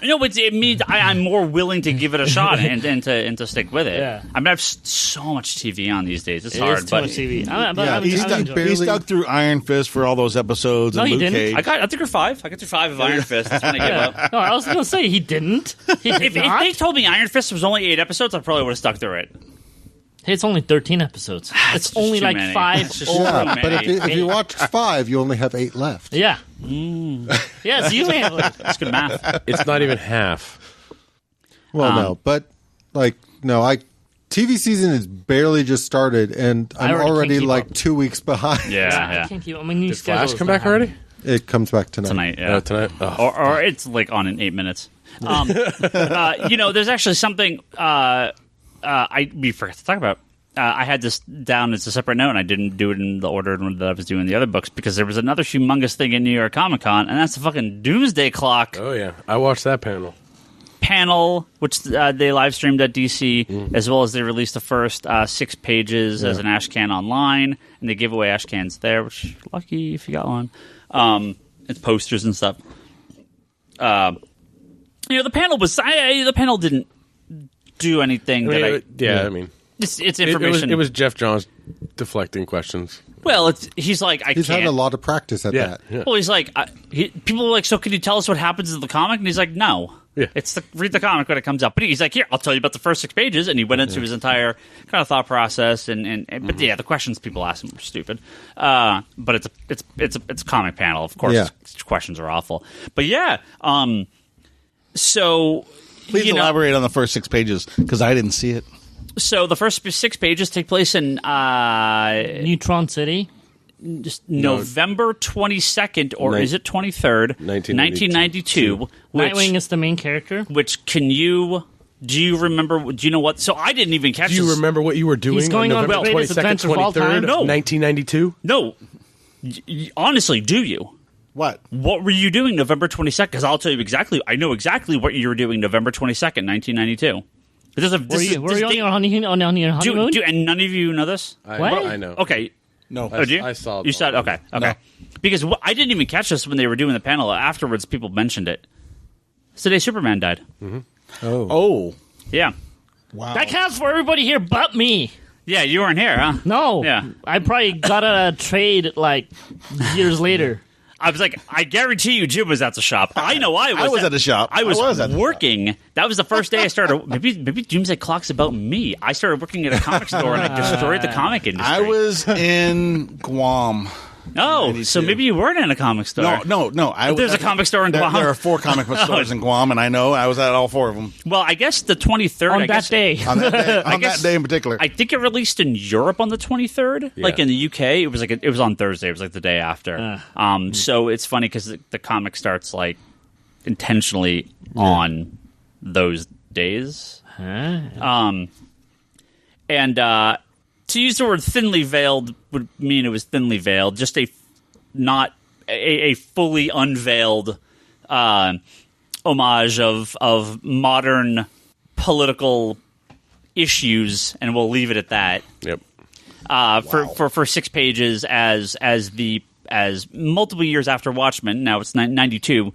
No, it means I'm more willing to give it a shot and to stick with it. Yeah. I mean, I have so much TV on these days. It's hard. Is too much TV. He stuck through Iron Fist for all those episodes. No, and he Luke didn't. Cage. I took through 5. I got through 5 of Iron Fist. That's when I gave up. No, I was going to say he didn't. If they told me Iron Fist was only 8 episodes, I probably would have stuck through it. It's only 13 episodes. It's only like many. 5. Yeah, but if you watch 5, you only have 8 left. Yeah. Yes, you have. That's good math. It's not even half. Well, no, but TV season is barely just started, and I'm already like 2 weeks behind. Yeah. I can't keep. I mean, Did Flash come back already? It comes back tonight. Yeah. Tonight. Oh. Or it's like on in 8 minutes. There's actually something we forgot to talk about. I had this down as a separate note, and I didn't do it in the order that I was doing the other books because there was another humongous thing in New York Comic Con, and that's the fucking Doomsday Clock. Oh yeah, I watched that panel, which they live streamed at DC, as well as they released the first 6 pages as an Ashcan online, and they give away Ashcans there, which lucky if you got one. It's posters and stuff. the panel was the panel didn't do anything I mean, it's information. It was Jeff Johns deflecting questions. Well, he's like, he's had a lot of practice at that. Yeah. Well, he's like, people are like, so can you tell us what happens in the comic? And he's like, no. Yeah. Read the comic when it comes out. But he's like, here, I'll tell you about the first 6 pages. And he went into his entire kind of thought process. But the questions people asked him were stupid. But it's a comic panel. Of course, questions are awful. But so please elaborate on the first 6 pages because I didn't see it. So the first 6 pages take place in Neutron City. Just November 22nd, or is it 23rd? 1992. Nightwing is the main character. Which do you remember? Do you know what? So I didn't even catch. Do you remember what you were doing? He's going on November 22nd, 23rd, 1992. No, honestly, do you? What were you doing November 22nd? Because I'll tell you exactly. I know exactly what you were doing November 22nd, 1992. Were you on your honeymoon? And none of you know this? I know. Okay. No. I saw it. You saw it? Okay. No. Because I didn't even catch this when they were doing the panel. Afterwards, people mentioned it. It's the day Superman died. Mm-hmm. Oh. Yeah. Wow. That counts for everybody here but me. Yeah, you weren't here, huh? No. Yeah. I probably got a trade years later. I was like, I guarantee you Jim was at the shop. I know I was. I was at the shop. I was working. That was the first day I started. Maybe Doomsday Clock's about me. I started working at a comic store and I destroyed the comic industry. I was in Guam. Oh, so maybe you weren't in a comic store. No. There's a comic store in Guam. There are 4 comic book stores in Guam, and I know I was at all 4 of them. Well, I guess the 23rd. On that day. On that day in particular. I think it released in Europe on the 23rd. Yeah. Like in the UK, it was on Thursday. It was like the day after. So it's funny because the comic starts like intentionally on those days. And to use the word thinly veiled would mean it was thinly veiled, just not a fully unveiled homage of modern political issues, and we'll leave it at that. Yep. For 6 pages as multiple years after Watchmen. Now it's 92.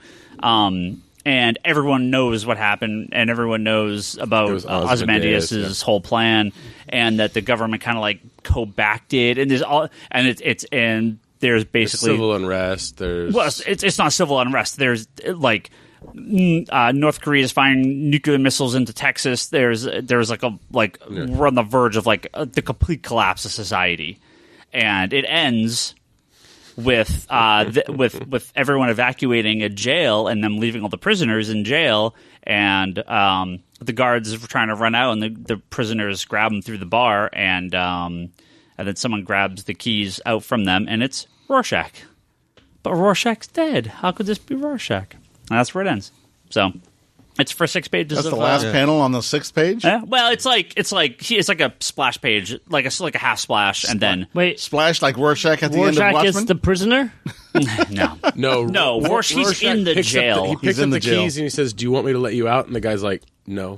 And everyone knows what happened, and everyone knows about Ozymandias' whole plan, and that the government kind of like co-backed it, and there's basically civil unrest. It's not civil unrest. There's like North Korea is firing nuclear missiles into Texas. There's we're on the verge of like the complete collapse of society, and it ends with everyone evacuating a jail and them leaving all the prisoners in jail, and the guards are trying to run out, and the prisoners grab them through the bar, and then someone grabs the keys out from them, and it's Rorschach. But Rorschach's dead. How could this be Rorschach? And that's where it ends. So it's for 6 pages. That's the last panel on the 6th page. Yeah. Well, it's like a splash page, like a half splash, and then splash like Rorschach at the end of Watchmen. Rorschach is the prisoner. No. Rorschach's in the jail. He picks up the keys and he says, "Do you want me to let you out?" And the guy's like, "No."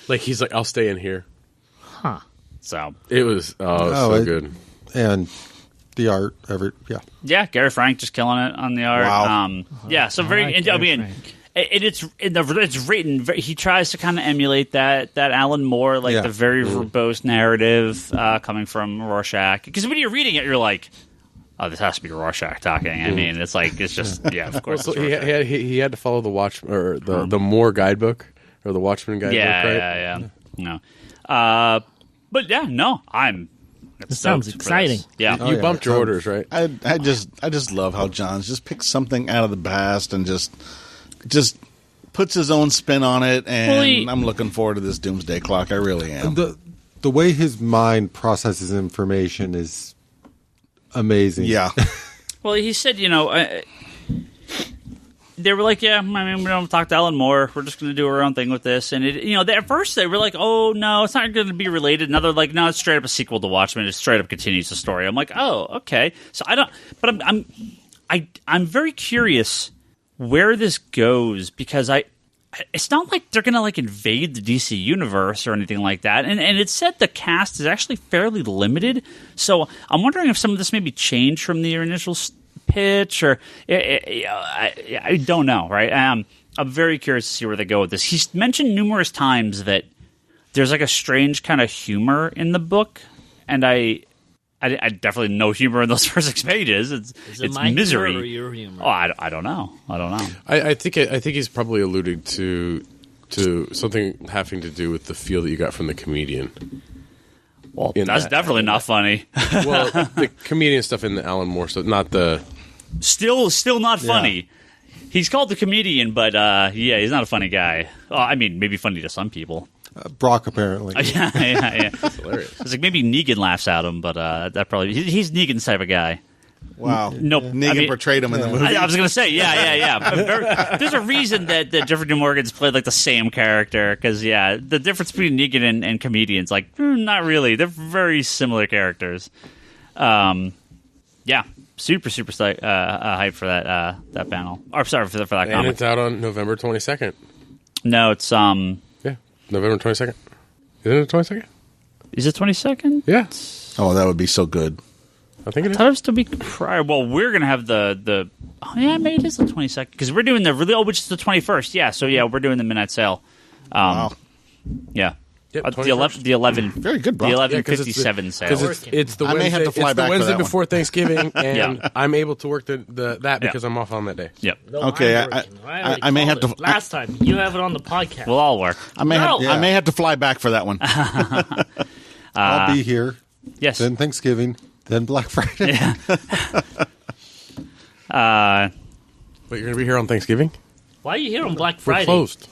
Like he's like, "I'll stay in here." Huh. So it was so good, and the art, yeah, Gary Frank just killing it on the art. Wow. So very. I mean. It's written. He tries to kind of emulate that Alan Moore, the very verbose narrative coming from Rorschach. Because when you're reading it, you're like, "Oh, this has to be Rorschach talking." I mean, it's just of course. So he had to follow the Watchmen or the Moore guidebook or the Watchmen guidebook. Yeah. No, but I'm. It sounds exciting. Yeah, you bumped your orders, right? I just love how Johns just picks something out of the past and just puts his own spin on it, and I'm looking forward to this Doomsday Clock. I really am. The way his mind processes information is amazing. Yeah. Well, he said, they were like, "Yeah, I mean, we don't talk to Alan Moore. We're just going to do our own thing with this." And at first they were like, "Oh no, it's not going to be related." And they're like, "No, it's straight up a sequel to Watchmen. It straight up continues the story." I'm like, "Oh, okay." So I don't, but I'm very curious where this goes, because it's not like they're gonna invade the DC universe or anything like that, and it said the cast is actually fairly limited, so I'm wondering if some of this maybe changed from the initial pitch, or I don't know, right? I'm very curious to see where they go with this. He's mentioned numerous times that there's like a strange kind of humor in the book, and I definitely no humor in those first 6 pages. It's my misery. Humor or your humor? Oh, I don't know. I think he's probably alluding to something having to do with the feel that you got from the comedian. Well, that's definitely not funny. Well, the comedian stuff in the Alan Moore stuff, not the... Still not funny. Yeah. He's called the comedian, but he's not a funny guy. I mean, maybe funny to some people. Brock, apparently. Yeah. That's hilarious. It's like maybe Negan laughs at him, but that probably... He's Negan's type of guy. Wow. Nope. Negan portrayed him in the movie. I was going to say, yeah. There's a reason that Jeffrey Dean Morgan's played like the same character, because, the difference between Negan and comedians, like, not really. They're very similar characters. Super hyped for that panel. Or, sorry, for that comic. And it's out on November 22nd. No, it's... Yeah, November 22nd. Isn't it the 22nd? Is it 22nd? Yeah. Oh, that would be so good. I think it is. I thought it was to be prior. Well, we're going to have the maybe it is the 22nd, because we're doing which is the 21st. Yeah, so we're doing the midnight sale. Wow. Yeah. Yep, the 11. Very good, bro. The 11:57 sale. Because it's the Wednesday, I may have to fly back Wednesday for that before Thanksgiving, and Yeah. I'm able to work that because I'm off on that day. Yep. No, Okay, I'm working. I may have to... Last time you have it on the podcast. We'll all work. I may have to fly back for that one. I'll be here. Yes. Then Thanksgiving. Then Black Friday. Yeah. But you're going to be here on Thanksgiving? Why are you here on Black We're Friday? closed.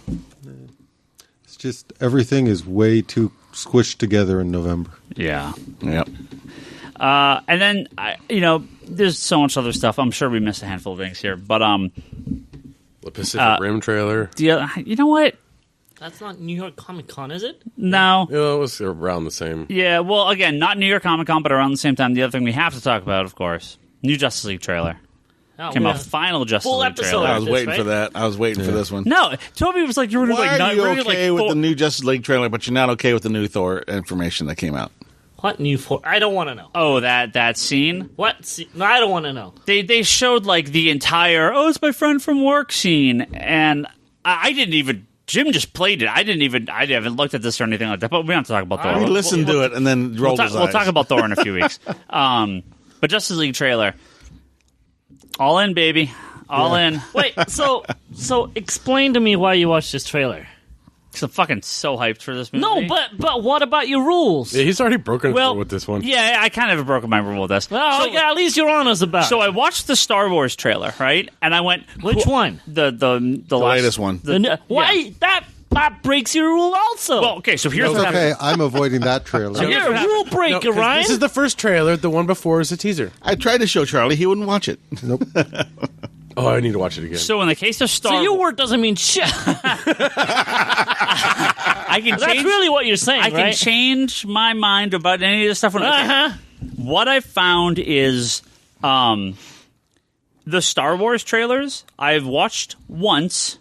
It's just everything is way too squished together in November. Yeah. Yep. And then there's so much other stuff. I'm sure we missed a handful of things here, but The Pacific Rim trailer. you know what? That's not New York Comic Con, is it? No. Yeah, it was around the same. Yeah, well, again, not New York Comic Con, but around the same time, the other thing we have to talk about, of course, new Justice League trailer. Came out, final Justice full League episode. trailer. I was waiting for that. I was waiting for this one. No, Toby was like, you were Why like, are you really okay like with the new Justice League trailer, but you're not okay with the new Thor information that came out? What new for? I don't want to know. Oh, that scene? What? No, I don't want to know. They showed like the entire, it's my friend from work scene, and I didn't even... Jim just played it. I haven't looked at this or anything like that, but we don't have to talk about Thor. We listened to it and then rolled his eyes. We'll talk about Thor in a few weeks. But Justice League trailer. All in, baby. All in. Wait, so explain to me why you watched this trailer. Because I'm fucking so hyped for this movie. No, but what about your rules? Yeah, he's already broken through with this one. Yeah, I kind of have broken my rule with this. Well, at least you're honest about it. So I watched the Star Wars trailer, right? And I went... Which one? The latest one. Why? That breaks your rule also. Well, okay, so here's It's what okay. happened. I'm avoiding that trailer. You're a rule breaker, Ryan. This is the first trailer. The one before is a teaser. I tried to show Charlie. He wouldn't watch it. Nope. Oh, I need to watch it again. So in the case of Star So Wars... your word doesn't mean shit. I can That's really what you're saying, I can change my mind about any of this stuff. What I found is the Star Wars trailers I've watched once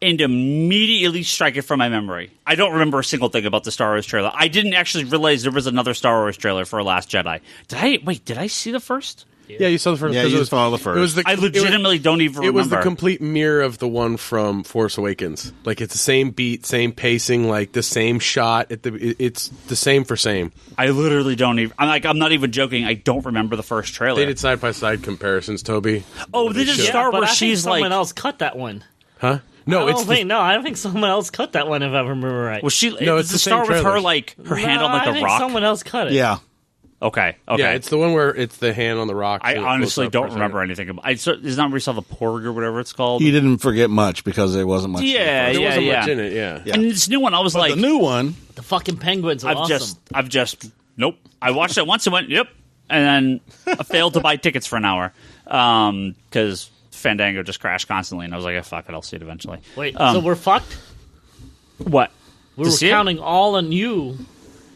and immediately strike it from my memory. I don't remember a single thing about the Star Wars trailer. I didn't actually realize there was another Star Wars trailer for Last Jedi. Did I see the first? Yeah, you saw the first. Yeah, you saw the first. I legitimately don't even remember. It was the complete mirror of the one from Force Awakens. Like, it's the same beat, same pacing, like the same shot. It's the same for same. I literally don't even... I'm not even joking. I don't remember the first trailer. They did side-by-side comparisons, Toby. Oh, they did Star Wars. She's like... someone else cut that one. Huh? No, I don't think someone else cut that one, if I remember right. Was she... No, it's the the start same with her, trailers. like, her hand on, like, I the think rock? someone else cut it. Yeah. Okay. Yeah, it's the one where it's the hand on the rock. I honestly don't remember anything about it. It's not where we saw the Porg or whatever it's called. You didn't forget much because there wasn't much. Yeah, There wasn't yeah. much in it, yeah. Yeah. And this new one, I was like... The new one... The fucking penguins are awesome. Nope. I watched it once and went, yep. And then I failed to buy tickets for an hour. Because Fandango just crashed constantly. And I was like, fuck it, I'll see it eventually. Wait, so we're fucked? What? We were counting all on you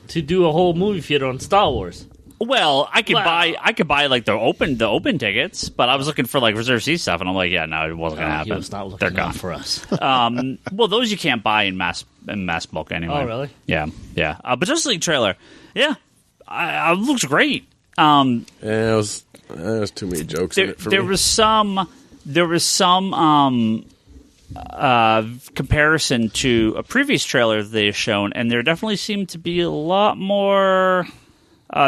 to do a whole movie theater on Star Wars. Well, I could buy like the open tickets, but I was looking for like reserved seat stuff, and I'm like, yeah, no, it wasn't gonna happen. He was not looking They're gone for us. Well, those you can't buy in mass bulk anyway. Oh, really? Yeah. But Justice League trailer, yeah, it looks great. Yeah, it was. There's too many jokes in it for me. There was some comparison to a previous trailer they've shown, and there definitely seemed to be a lot more.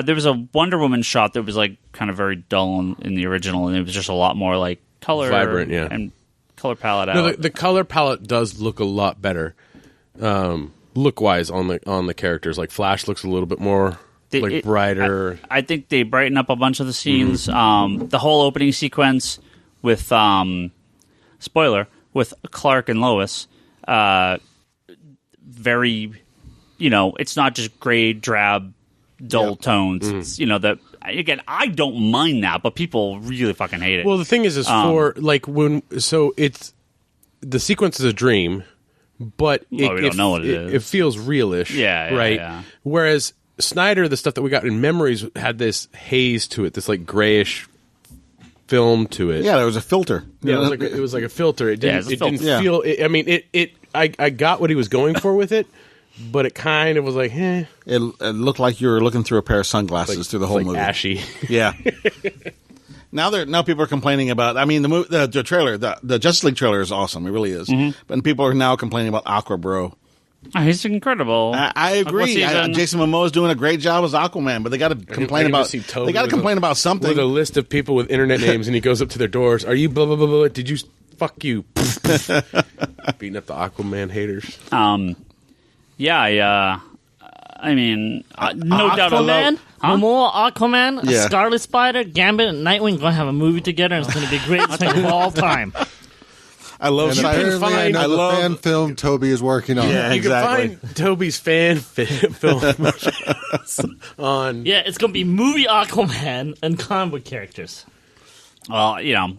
There was a Wonder Woman shot that was like kind of very dull in the original, and it was just a lot more like color, vibrant, and color palette. No, the color palette does look a lot better, look wise on the characters. Like Flash looks a little bit more brighter. I think they brighten up a bunch of the scenes. The whole opening sequence with spoiler with Clark and Lois, very, it's not just gray, drab, dull tones. It's, that again, I don't mind that, but people really fucking hate it. Well, the thing is for like it's the sequence is a dream, but we don't know what it is. It feels realish, right? Yeah. Whereas Snyder, the stuff that we got in Memories had this haze to it, this like grayish film to it. Yeah, there was a filter. Yeah, it was like a filter. It didn't feel. I got what he was going for with it, but it kind of was like, eh. It looked like you were looking through a pair of sunglasses through the whole movie. Ashy. Yeah. Now people are complaining about. I mean, the trailer, the Justice League trailer is awesome. It really is. But people are now complaining about Aqua Bro. He's incredible. I agree. Jason Momoa is doing a great job as Aquaman, but they got to complain about. They got to complain about something. With a list of people with internet names, and he goes up to their doors. Are you blah blah blah blah? Did you fuck you? Beating up the Aquaman haters. Yeah. I mean, no doubt about it. Momoa, Aquaman, Scarlet Spider, Gambit, and Nightwing going to have a movie together, and it's going to be the greatest thing of all time. I love the fan film Toby is working on. Yeah, exactly. You can find Toby's fan film on. Yeah, it's going to be movie Aquaman and comic book characters. Well,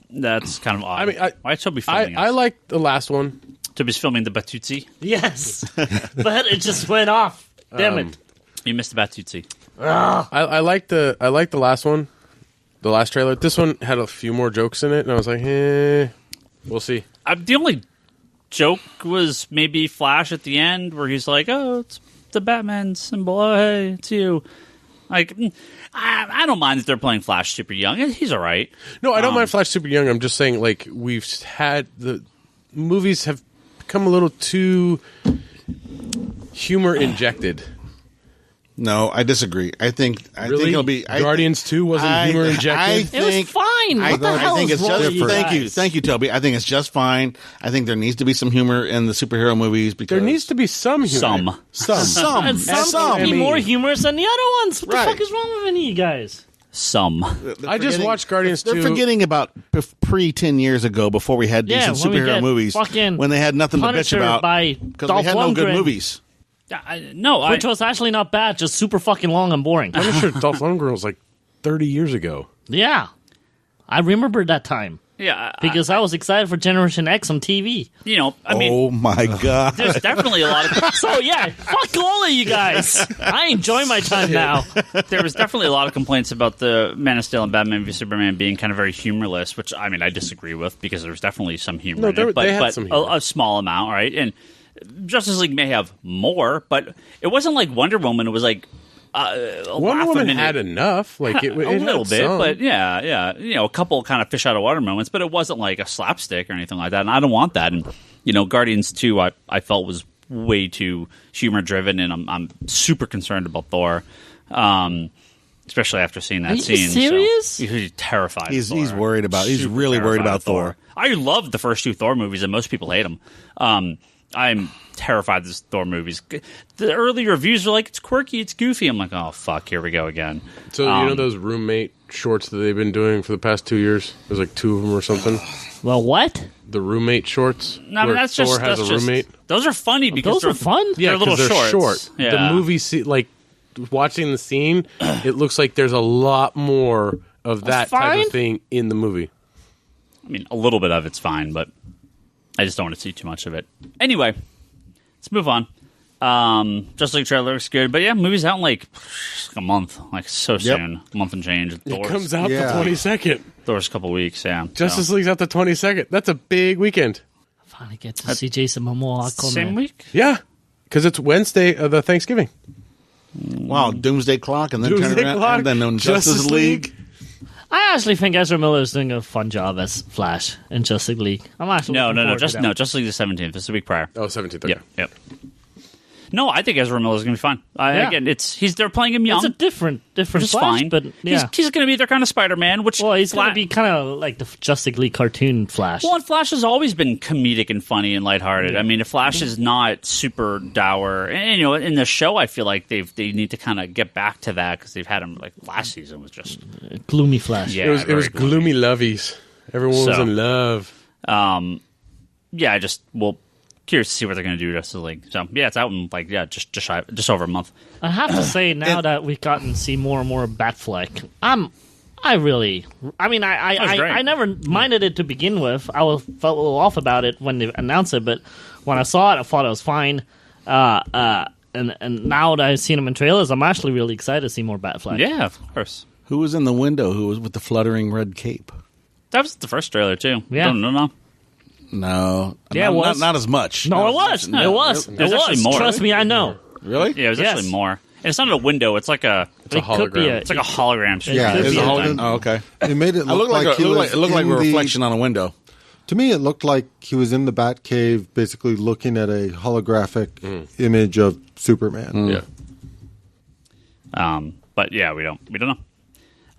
that's kind of odd. I mean, why is Toby filming I like the last one. Toby's filming the Batutsi. Yes, but it just went off. Damn it! You missed the Batutsi. I like the last one, the last trailer. This one had a few more jokes in it, and I was like, we'll see. The only joke was maybe Flash at the end, where he's like, "Oh, it's the Batman symbol. Oh, hey, it's you." Like, I don't mind that they're playing Flash super young. He's all right. No, I don't mind Flash super young. I'm just saying, like, we've had the movies have become a little too humor injected. No, I disagree. I think it'll be Guardians 2 wasn't humor injected. It was fine. What the hell is wrong with you guys? Thank you, Toby. I think it's just fine. I think there needs to be some humor in the superhero movies because there needs to be some humor. Some. And some can be more humorous than the other ones. What the fuck is wrong with any of you guys? Some. I just watched Guardians 2. They're forgetting about pre-10 years ago before we had decent superhero movies when they had nothing to bitch about because we had no good movies. Which was actually not bad, just super fucking long and boring. I'm sure Dolph Lundgren was like 30 years ago. Yeah. I remember that time. Yeah. Because I was excited for Generation X on TV. I mean... Oh, my God. There's definitely a lot of... So, yeah, fuck all of you guys. I enjoy my time now. There was definitely a lot of complaints about the Man of Steel and Batman v Superman being kind of very humorless, which, I mean, I disagree with because there's definitely some humor in it. But some humor. A small amount, right? And Justice League may have more, but it wasn't like Wonder Woman. It was like Wonder Woman had enough, like it a little bit, some. but yeah, a couple kind of fish out of water moments, but it wasn't like a slapstick or anything like that. And I don't want that. And Guardians 2, I felt was way too humor driven, and I'm super concerned about Thor. Especially after seeing that scene. Are you serious? So he's terrified. He's worried about. He's really worried about Thor. I loved the first two Thor movies, and most people hate them. I'm terrified of these Thor movies. The early reviews were like, it's quirky, it's goofy. I'm like, oh, fuck, here we go again. So, you know those roommate shorts that they've been doing for the past 2 years? There's like 2 of them or something. Well, what? The roommate shorts? No, I mean, that's Thor has a roommate? Those are funny because those are fun? Yeah, they're little they're shorts. Short. Yeah. The movie, like, watching the scene, it looks like there's a lot more of that type of thing in the movie. I mean, a little bit of it's fine, but I just don't want to see too much of it. Anyway, let's move on. Justice League trailer looks good, but yeah, movie's out in like a month, like so soon, a month and change. It comes out the 22nd. Thor's a couple weeks, yeah. Justice League's out the 22nd. That's a big weekend. I finally get to see Jason Momoa. Same week? Yeah, because it's Wednesday of the Thanksgiving. Wow, Doomsday Clock, and then turn around, and then Justice League. I actually think Ezra Miller is doing a fun job as Flash in Justice League. I'm actually Justice League is the 17th. It's the week prior. Oh, 17th. Okay. Yep. No, I think Ezra Miller is going to be fine. Again, they're playing him young. It's a different which is Flash, fine. but yeah. He's going to be their kind of Spider-Man. He's going to be kind of like the Justice League cartoon Flash. Well, and Flash has always been comedic and funny and lighthearted. I mean, if Flash is not super dour, and in the show, I feel like they need to kind of get back to that because they've had him like last season was just gloomy Flash. Yeah, it was gloomy lovies. Everyone was in love. Curious to see what they're going to do to Justice League. So it's out in just over a month. I have to say now that we've gotten to see more and more Batfleck, I never minded it to begin with. I felt a little off about it when they announced it, but when I saw it, I thought it was fine. And now that I've seen him in trailers, I'm actually really excited to see more Batfleck. Yeah, of course. Who was in the window? Who was with the fluttering red cape? That was the first trailer too. Yeah. No. Yeah, it was. Not as much. No, it was. No, it was. It was actually more. Trust me, I know. Really? Yeah, it was actually more. And it's not a window. It's like a hologram. It's like a hologram. Yeah, it's a hologram. Oh, okay. It made it look like it looked like a reflection on a window. To me, it looked like he was in the Batcave, basically looking at a holographic image of Superman. Yeah. But yeah, we don't know.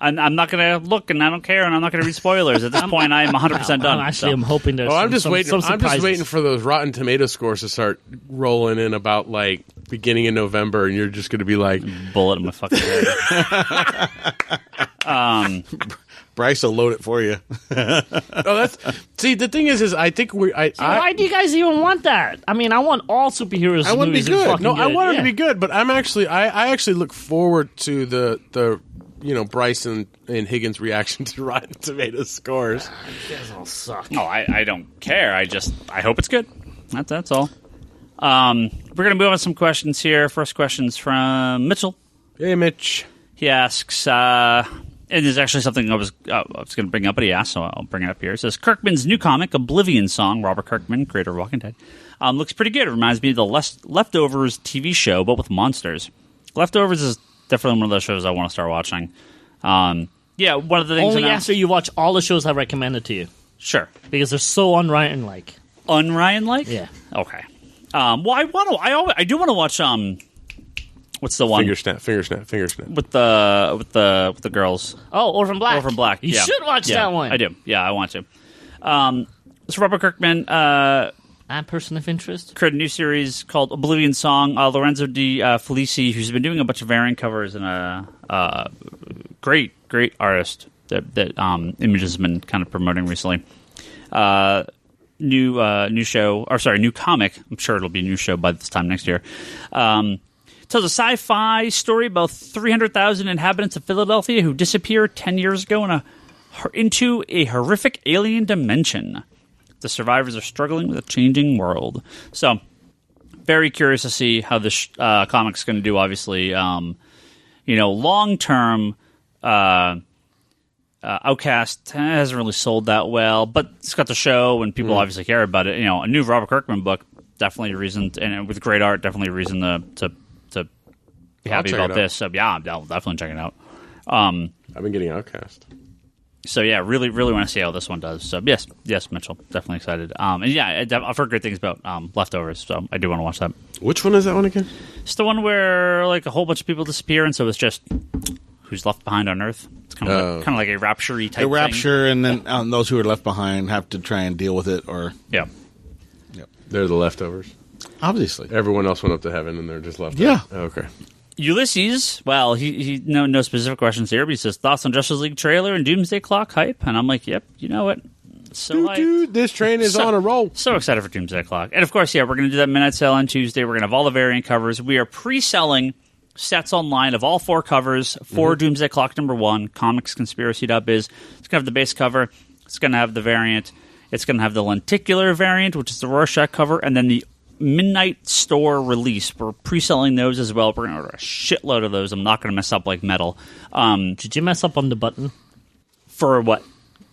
I'm not going to look, and I don't care, and I'm not going to read spoilers. At this point, I am 100% done. I'm hoping there's I'm just waiting. some I'm just waiting for those Rotten Tomato scores to start rolling in about like beginning of November, and you're just going to be like bullet in my fucking head. Bryce will load it for you. The thing is I think why do you guys even want that? I mean, I want all superheroes. I want to be good. No, I want it to be good, but I actually look forward to the Bryce and Higgins' reaction to Rotten Tomato scores. This all suck. No, I don't care. I hope it's good. That's all. We're going to move on to some questions here. First question's from Mitchell. Hey, Mitch. He asks, and there's actually something I was going to bring up, but he asked, so I'll bring it up here. It says, Kirkman's new comic, Oblivion Song, Robert Kirkman, creator of Walking Dead, looks pretty good. It reminds me of the Leftovers TV show, but with monsters. Leftovers is definitely one of those shows I want to start watching. One of the things... Only after you watch all the shows I recommended to you. Sure. Because they're so un-Ryan-like. Un-Ryan-like? Yeah. Okay. I do want to watch... what's the one? Finger snap. With the girls. Oh, Orphan Black. Orphan Black. You should watch that one. I do. Yeah, I want to. So Robert Kirkman... I'm person of interest. Created a new series called Oblivion Song. Lorenzo Di Felici, who's been doing a bunch of variant covers, and a great artist that Image has been kind of promoting recently. New comic. I'm sure it'll be a new show by this time next year. Tells a sci-fi story about 300,000 inhabitants of Philadelphia who disappeared 10 years ago into a horrific alien dimension. The survivors are struggling with a changing world. So, very curious to see how this comic's going to do, obviously. Long-term, Outcast hasn't really sold that well, but it's got the show, and people obviously care about it. A new Robert Kirkman book, definitely a reason, and with great art, definitely a reason to be happy about this. So, yeah, I'll definitely check it out. I've been getting Outcast. So yeah, really, really want to see how this one does. So yes, Mitchell, definitely excited. And yeah, I've heard great things about Leftovers, so I do want to watch that. Which one is that one again? It's the one where like a whole bunch of people disappear, and so it's just who's left behind on Earth. It's kind of like a rapture-y type. A rapture, and then those who are left behind have to try and deal with it, or Yep. They're the leftovers. Obviously, everyone else went up to heaven, and they're just left. Yeah. Oh, okay. Ulysses, well, he no specific questions here, but he says, thoughts on Justice League trailer and Doomsday Clock hype? And I'm like, yep, you know what? So dude, this train is on a roll. So excited for Doomsday Clock. And of course, we're going to do that midnight sale on Tuesday. We're going to have all the variant covers. We are pre-selling sets online of all 4 covers for Doomsday Clock #1, comicsconspiracy.biz. It's going to have the base cover. It's going to have the variant. It's going to have the lenticular variant, which is the Rorschach cover, and then the Midnight Store release. We're pre-selling those as well. We're going to order a shitload of those. I'm not going to mess up like metal. Did you mess up on the button? For what?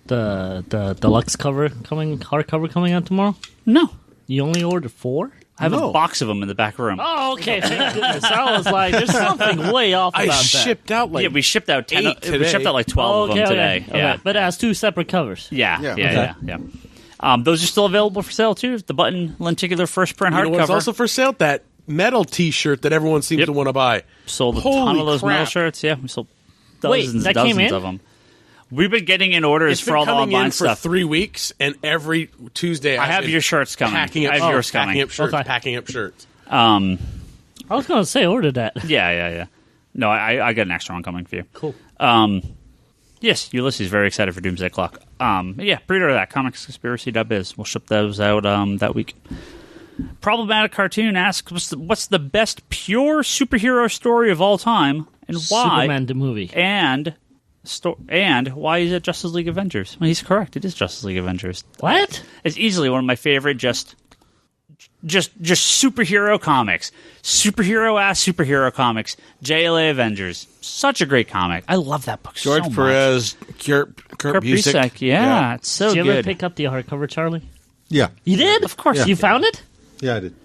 The deluxe cover hardcover coming out tomorrow? No. You only ordered 4? I have a box of them in the back room. Oh, okay. Thank goodness. I was like, there's something way off about that. shipped out like we shipped out 10. today. We shipped out like 12 of them today. Okay. Yeah, But it has 2 separate covers. Yeah. Those are still available for sale too. The Button Lenticular first print hardcover. What's also for sale? That metal T-shirt that everyone seems to want to buy. Sold a ton of those metal shirts. Yeah, we sold dozens of them. We've been getting in orders for all the online stuff for 3 weeks, and every Tuesday I have your shirts coming. Packing up, I have yours coming. Packing up shirts. I was going to say, order that. Yeah. No, I got an extra one coming for you. Cool. Yes, Ulysses very excited for Doomsday Clock. Pre-order that comicsconspiracy.biz. We'll ship those out that week. Problematic Cartoon asks, what's the best pure superhero story of all time, and why? Superman the movie. And why is it Justice League Avengers? Well, he's correct. It is Justice League Avengers. What? It's easily one of my favorite just superhero comics. Superhero-ass superhero comics. JLA Avengers. Such a great comic. I love that book George so much. Perez, Kurt Busiek. Yeah, it's so good. Did you ever pick up the hardcover, Charlie? Yeah. You did? Of course. You found it? Yeah, I did.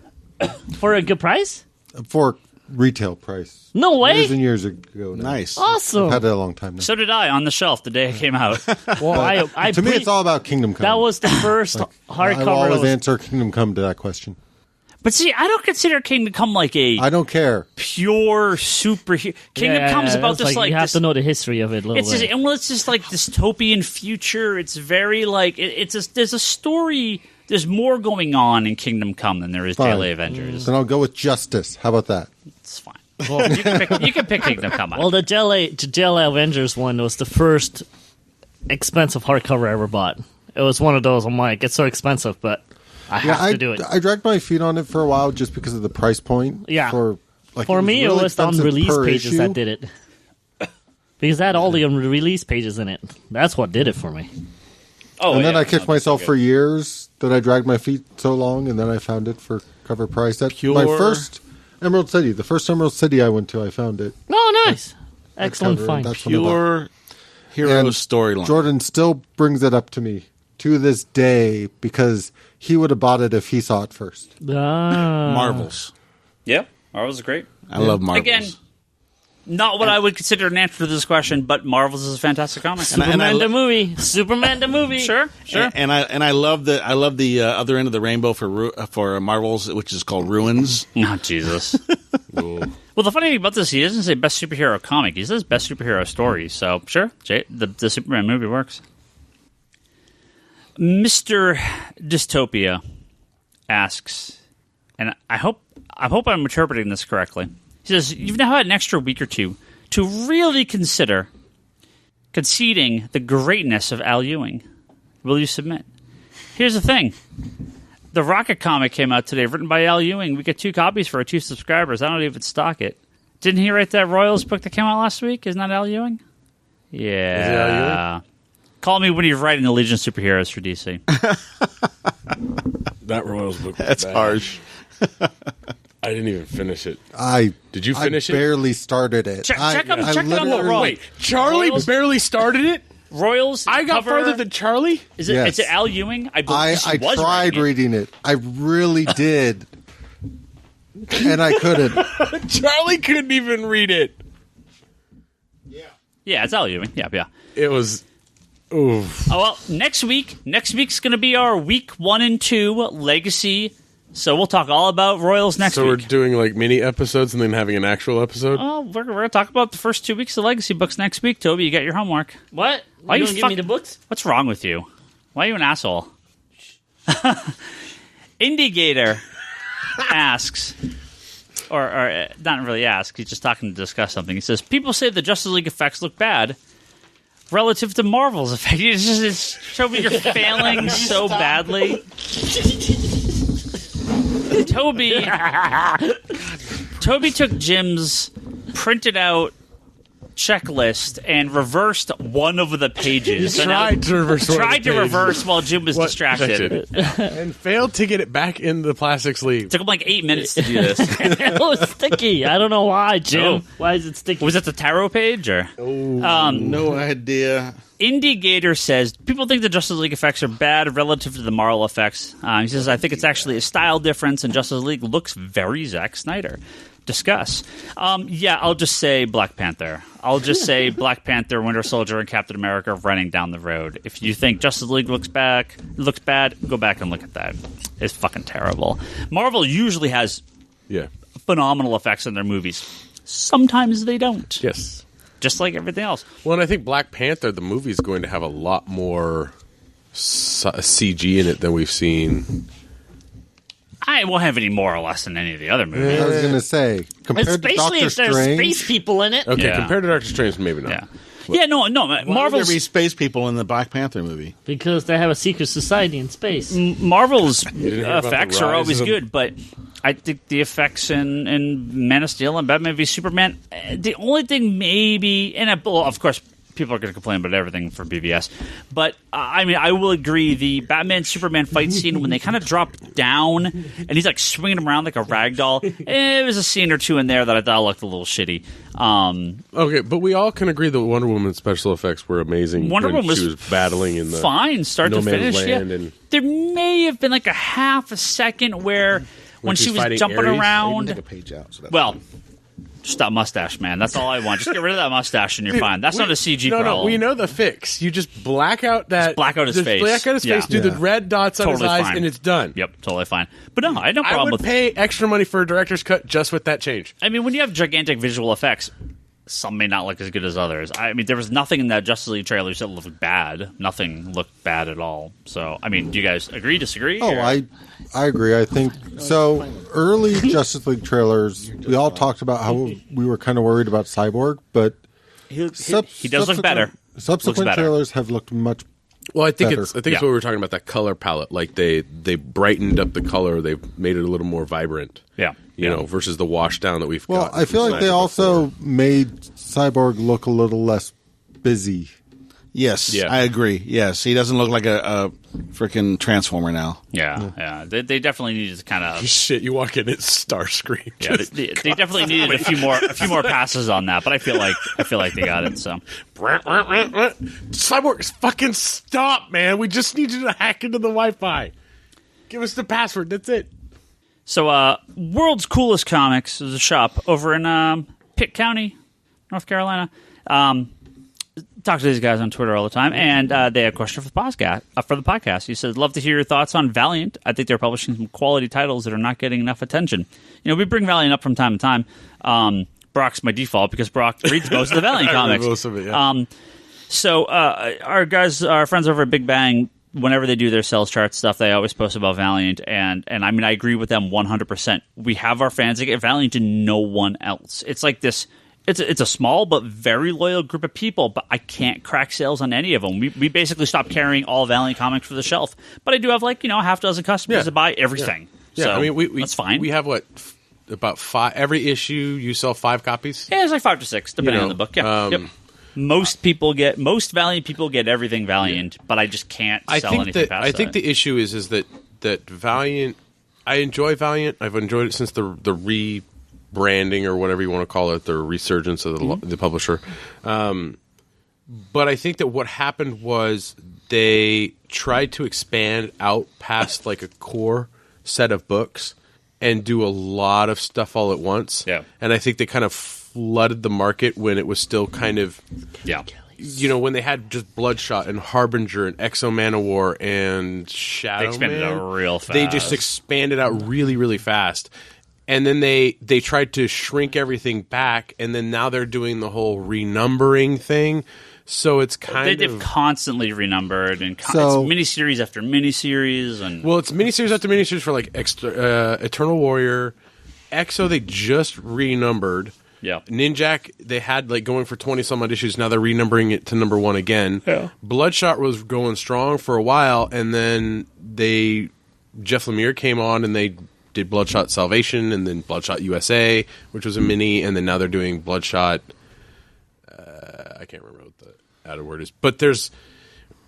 For a good price? For retail price. No way. Years and years ago now. Nice. Awesome. I've had it a long time now. So did I, on the shelf the day it came out. Well, to me, it's all about Kingdom Come. That was the first hardcover. I always answer Kingdom Come to that question. But see, I don't consider Kingdom Come like I don't care. Pure superhero. Kingdom Come's about this you have to know the history of it a little bit. It's just like dystopian future. It's very like there's a story. There's more going on in Kingdom Come than there is JLA Avengers. Then I'll go with Justice. How about that? It's fine. Well, you can pick Kingdom Come. Well, the JLA Avengers one was the first expensive hardcover I ever bought. It was one of those. I'm like, it's so expensive, but I have to do it. I dragged my feet on it for a while just because of the price point. Yeah. For me, really it was the unreleased pages issue. that did it. Because it had all the unreleased pages in it. That's what did it for me. And then I kicked myself for years that I dragged my feet so long, and then I found it for cover price. My first Emerald City, the first Emerald City I went to, I found it. Oh, nice. Excellent find. Pure hero storyline. Jordan still brings it up to me to this day because he would have bought it if he saw it first. Marvels. Yeah, Marvels is great. I love Marvels. Again, not what I would consider an answer to this question, but Marvels is a fantastic comic. Superman the movie. Sure. And I love the other end of the rainbow for Marvels, which is called Ruins. Oh, Jesus. Well, the funny thing about this, he doesn't say best superhero comic. He says best superhero story. So, sure, the Superman movie works. Mr. Dystopia asks, and I hope I'm interpreting this correctly. He says, you've now had an extra week or two to really consider conceding the greatness of Al Ewing. Will you submit? Here's the thing. The Rocket comic came out today, written by Al Ewing. We get 2 copies for our 2 subscribers. I don't even stock it. Didn't he write that Royals book that came out last week? Isn't that Al Ewing? Yeah. Is it Al Ewing? Call me when you're writing the Legion of Superheroes for DC. That Royals book. That's harsh. I didn't even finish it. Did you finish it? I barely started it. Check it on the wrong. Wait, Charlie Royals? Barely started it? Royals. I got cover, further than Charlie? Is it? Yes. Is it Al Ewing? I tried reading it. I really did. And I couldn't. Charlie couldn't even read it. Yeah, it's Al Ewing. Yeah. It was... Oof. Oh, well, next week's going to be our week 1 and 2 legacy. So we'll talk all about Royals next week. So we're doing like mini episodes and then having an actual episode? Oh, we're going to talk about the first 2 weeks of legacy books next week. Toby, you got your homework. What? Why you you don't give me the books? What's wrong with you? Why are you an asshole? Indigator asks, or not really asks, he's just talking to discuss something. He says, people say the Justice League effects look bad relative to Marvel's effects. It's Toby, you're failing so badly. Toby took Jim's printed out checklist and reversed one of the pages. Tried to reverse while Jim was distracted. And failed to get it back in the plastic sleeve. It took him like 8 minutes to do this. It was sticky. I don't know why, Jim. Oh. Why is it sticky? Was it the tarot page? Or? No idea. Indie Gator says, people think the Justice League effects are bad relative to the Marvel effects. He says, I think it's actually a style difference, and Justice League looks very Zack Snyder. Discuss. I'll just say Black Panther. I'll just say Black Panther, Winter Soldier, and Captain America running down the road. If you think Justice League looks bad, go back and look at that. It's fucking terrible. Marvel usually has phenomenal effects in their movies. Sometimes they don't. Yes. Just like everything else. Well, and I think Black Panther, the movie, is going to have a lot more CG in it than we've seen. I won't have any more or less than any of the other movies. I was going to say, compared to Especially Doctor if there's Strange, space people in it. Okay, compared to Doctor Strange, maybe not. No. Why would there be space people in the Black Panther movie? Because they have a secret society in space. Marvel's effects are always good, but I think the effects in Man of Steel and Batman v Superman, the only thing maybe, of course, people are going to complain about everything for BVS, but I will agree, the Batman Superman fight scene when they kind of drop down and he's like swinging around like a rag doll, it was a scene or two in there that I thought looked a little shitty. Okay, but we all can agree that Wonder Woman's special effects were amazing. Wonder Woman was battling in the fine start to finish. And there may have been like a half a second where when she was jumping around. Take a page out, so just that mustache, man. That's all I want. Just get rid of that mustache and you're fine. That's not a CG problem. No, we know the fix. You just black out his face. Black out his face, do the red dots on his eyes, and it's done. Yep, totally fine. But no, I had no problem I would pay extra money for a director's cut just with that change. I mean, when you have gigantic visual effects, some may not look as good as others. I mean, there was nothing in that Justice League trailers that looked bad. Nothing looked bad at all. So, I mean, do you guys agree, disagree? Oh, I agree. I think so. Early Justice League trailers, we all talked about how we were kind of worried about Cyborg, but he does look better. Subsequent trailers have looked much Well, I think better. it's what we were talking about, that color palette. Like they brightened up the color, they've made it a little more vibrant. Yeah. You know, versus the wash down that we've got. Well, I feel like they also made Cyborg look a little less busy. Yes, I agree. Yes, he doesn't look like a freaking Transformer now. Yeah. They definitely needed to kind of shit. You walk in, it's Starscream. Yeah, they definitely needed a few more passes on that, but I feel like they got it. So Cyborg, fucking stop, man! We just need you to hack into the Wi-Fi. Give us the password. That's it. So, World's Coolest Comics is a shop over in Pitt County, North Carolina. Talk to these guys on Twitter all the time, and they had a question for the podcast. He said, "Love to hear your thoughts on Valiant. I think they're publishing some quality titles that are not getting enough attention. You know, we bring Valiant up from time to time. Brock's my default because Brock reads most of the Valiant comics. Most of it, yeah. So our friends over at Big Bang, whenever they do their sales chart stuff, they always post about Valiant, and I mean, I agree with them 100%. We have our fans that get Valiant and no one else. It's like this. It's a small but very loyal group of people, but I can't crack sales on any of them. We basically stopped carrying all Valiant comics for the shelf, but I do have a half dozen customers that buy everything. Yeah. So, I mean, that's fine. We have about 5 every issue. You sell 5 copies. Yeah, it's like 5 to 6 depending on the book. Yeah. Yep. Most Valiant people get everything Valiant, but I just can't sell anything past that. I think the issue is that Valiant. I enjoy Valiant. I've enjoyed it since the rebranding or whatever you want to call it, the resurgence of the publisher. But I think that what happened was they tried to expand out past like a core set of books and do a lot of stuff all at once. Yeah. And I think they kind of flooded the market when it was still kind of... Yeah. You know, when they had just Bloodshot and Harbinger and Exo Manowar and Shadow Man. They expanded out real fast. They just expanded out really, really fast. And then they tried to shrink everything back, and then now they're doing the whole renumbering thing. So it's they've constantly renumbered, and it's miniseries after miniseries. Well, it's miniseries after miniseries for like Eternal Warrior. Exo, they just renumbered. Yeah. Ninjak, they had like going for 20-some-odd issues. Now they're renumbering it to number 1 again. Yeah. Bloodshot was going strong for a while, and then Jeff Lemire came on, and they did Bloodshot Salvation, and then Bloodshot USA, which was a mini, and then now they're doing Bloodshot can't remember what the added word is, but there's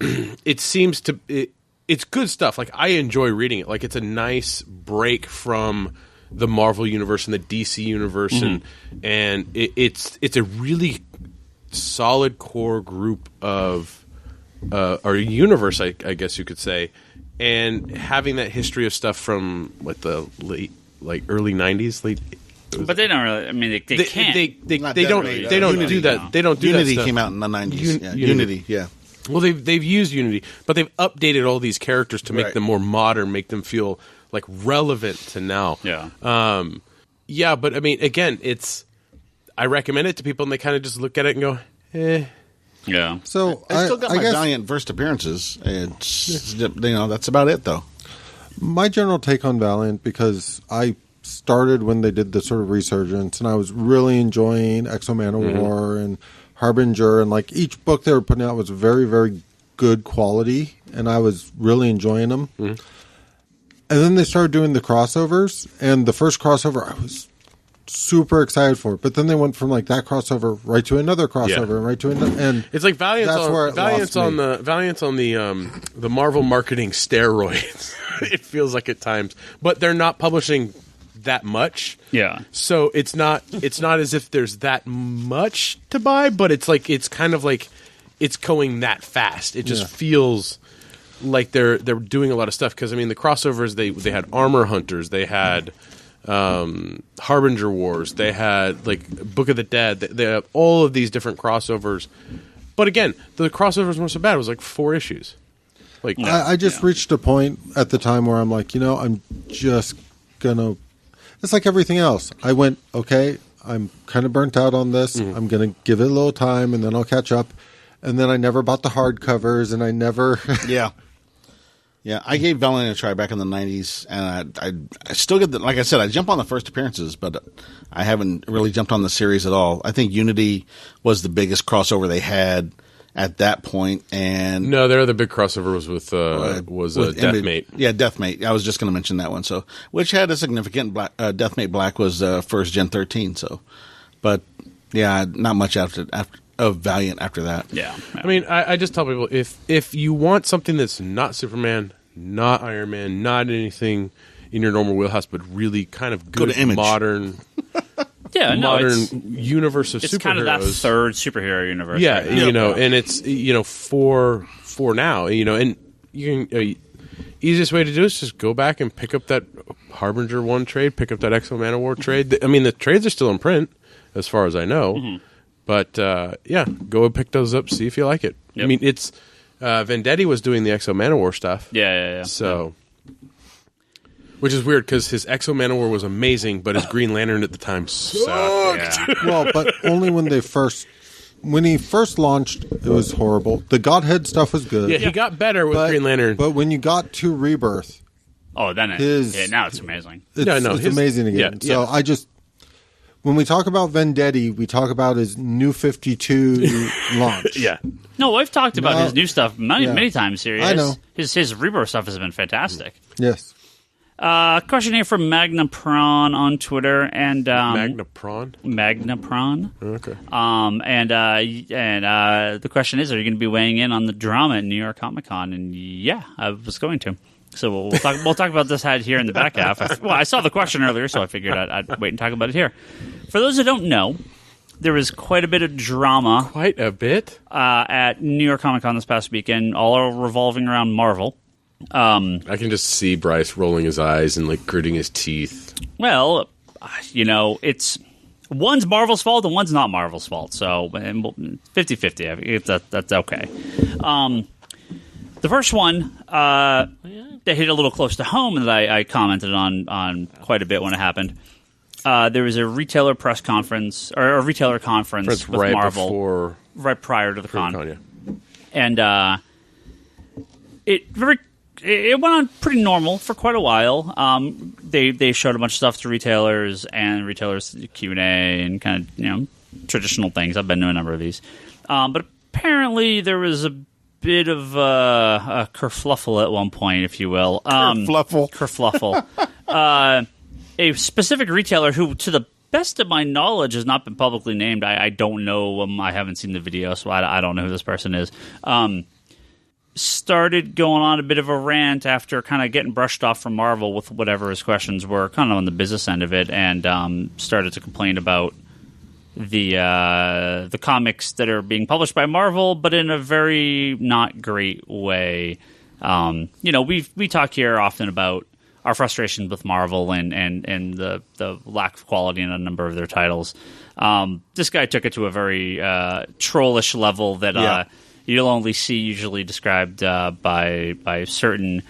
it seems to it's good stuff. Like, I enjoy reading it. Like, it's a nice break from the Marvel universe and the DC universe, and it's a really solid core group of or universe, I guess you could say, and having that history of stuff from the early 90s, but they don't really. I mean, they can't. They don't do that. They don't do Unity that stuff. came out in the 90s. Unity, yeah. Well, they've used Unity, but they've updated all these characters to make them more modern, make them feel like relevant to now. Yeah. Yeah, but I mean, again, I recommend it to people, and they kind of just look at it and go, eh. Yeah. So I still got my Valiant first appearances. It's, that's about it, though. My general take on Valiant, because I started when they did the sort of resurgence, and I was really enjoying Exo-Man of War and Harbinger, and like each book they were putting out was very, very good quality, and I was really enjoying them. And then they started doing the crossovers, and the first crossover I was super excited for, but then they went from like that crossover right to another crossover and right to another, and it's like Valiant's on the Marvel marketing steroids. It feels like at times, but they're not publishing that much. Yeah. So it's not as if there's that much to buy, but it's kind of like it's going that fast. It just feels like they're doing a lot of stuff, because I mean the crossovers, they had Armor Hunters, they had Harbinger Wars, they had like Book of the Dead, they have all of these different crossovers. But again, the crossovers weren't so bad. It was like 4 issues. Like I just reached a point at the time where I'm like, I'm just gonna. It's like everything else. I went, okay, I'm kind of burnt out on this. I'm going to give it a little time, and then I'll catch up. And then I never bought the hardcovers, and I never... Yeah, I gave Valiant a try back in the 90s, and I still get like I said, I jump on the first appearances, but I haven't really jumped on the series at all. I think Unity was the biggest crossover they had at that point, and no, their other big crossover was with Deathmate. Yeah, Deathmate. I was just going to mention that one. So, which had a significant Deathmate Black was first Gen 13. So, but yeah, not much after of Valiant after that. Yeah. I mean, I just tell people, if you want something that's not Superman, not Iron Man, not anything in your normal wheelhouse, but really kind of good modern. Yeah, modern universe of superheroes. It's kind of that third superhero universe. Yeah, right, and it's for now, and you can easiest way to do it is just go back and pick up that Harbinger 1 trade, pick up that Exo-Man of War trade. I mean, the trades are still in print, as far as I know. But go and pick those up, see if you like it. Yep. I mean, it's Vendetti was doing the Exo-Man of War stuff. Yeah. So. Which is weird, because his Exo-Man of War was amazing, but his Green Lantern at the time sucked. Yeah. Well, but only when he first launched, it was horrible. The Godhead stuff was good. Yeah, he got better with Green Lantern. But when you got to Rebirth, now it's amazing. It's amazing again. When we talk about Vendetti, we talk about his New 52 launch. Yeah. No, I've talked about his new stuff many times here. I know. His Rebirth stuff has been fantastic. Yes. Question here from Magna Prawn on Twitter, and Magna Prawn. Okay. And the question is, are you going to be weighing in on the drama at New York Comic Con? And yeah, I was going to. So we'll talk about this here in the back half. I saw the question earlier, so I figured I'd wait and talk about it here. For those who don't know, there was quite a bit of drama. Quite a bit? At New York Comic Con this past weekend, all revolving around Marvel. I can just see Bryce rolling his eyes and like gritting his teeth. Well, it's one's Marvel's fault and one's not Marvel's fault. So 50-50. That's okay. The first one that hit a little close to home that I commented on quite a bit when it happened. There was a retailer press conference or a retailer conference with Marvel right prior to the con. And it went on pretty normal for quite a while. They showed a bunch of stuff to retailers, and retailers did Q&A and kind of traditional things. I've been to a number of these, but apparently there was a bit of a kerfluffle at one point, if you will. Kerfluffle. A specific retailer who, to the best of my knowledge, has not been publicly named. I don't know him. I haven't seen the video, so I don't know who this person is. Started going on a bit of a rant after kind of getting brushed off from Marvel with whatever his questions were, kind of on the business end of it, and started to complain about the comics that are being published by Marvel, but in a very not great way. We talk here often about our frustrations with Marvel and the lack of quality in a number of their titles. This guy took it to a very trollish level that you'll only see usually described by certain